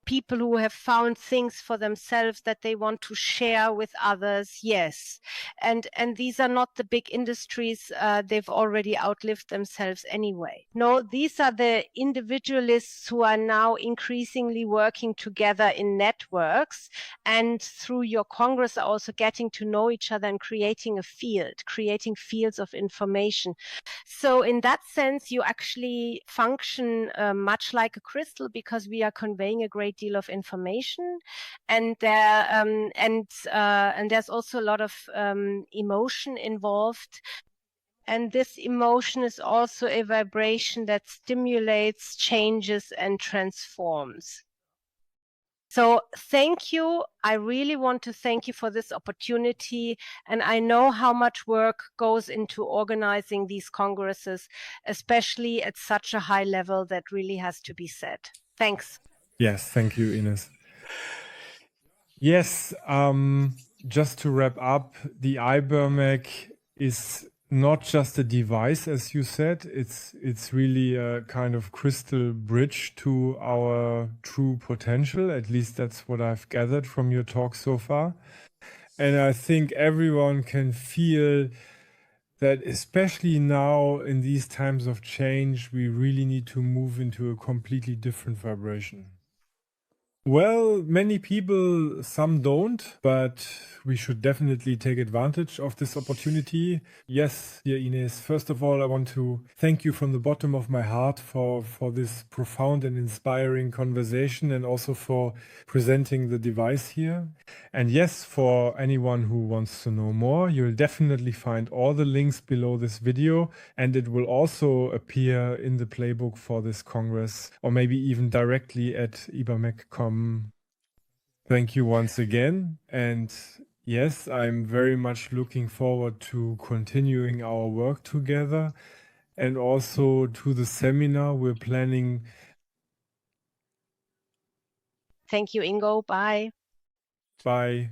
people who have found things for themselves that they want to share with others. Yes. And these are not the big industries. They've already outlived themselves anyway. No, these are the individualists who are now increasingly working together in networks, and through your Congress are also getting to know each other and creating a field, creating fields of information. So in that sense, you actually function much like a crystal, because we are conveying a great deal of information, and there's also a lot of emotion involved. And this emotion is also a vibration that stimulates, changes, and transforms. So thank you. I really want to thank you for this opportunity. And I know how much work goes into organizing these congresses, especially at such a high level. That really has to be said. Thanks. Yes, thank you, Ines. Yes, just to wrap up, the EIBA-Mac is not just a device, as you said. It's really a kind of crystal bridge to our true potential. At least that's what I've gathered from your talk so far. And I think everyone can feel that, especially now in these times of change, we really need to move into a completely different vibration. Well, many people, some don't, but we should definitely take advantage of this opportunity. Yes, dear Ines, first of all, I want to thank you from the bottom of my heart for this profound and inspiring conversation, and also for presenting the device here. And yes, for anyone who wants to know more, you'll definitely find all the links below this video, and it will also appear in the playbook for this Congress, or maybe even directly at EIBA-Mac.com. Thank you once again. And yes, I'm very much looking forward to continuing our work together, and also to the seminar we're planning. Thank you, Ingo. Bye. Bye.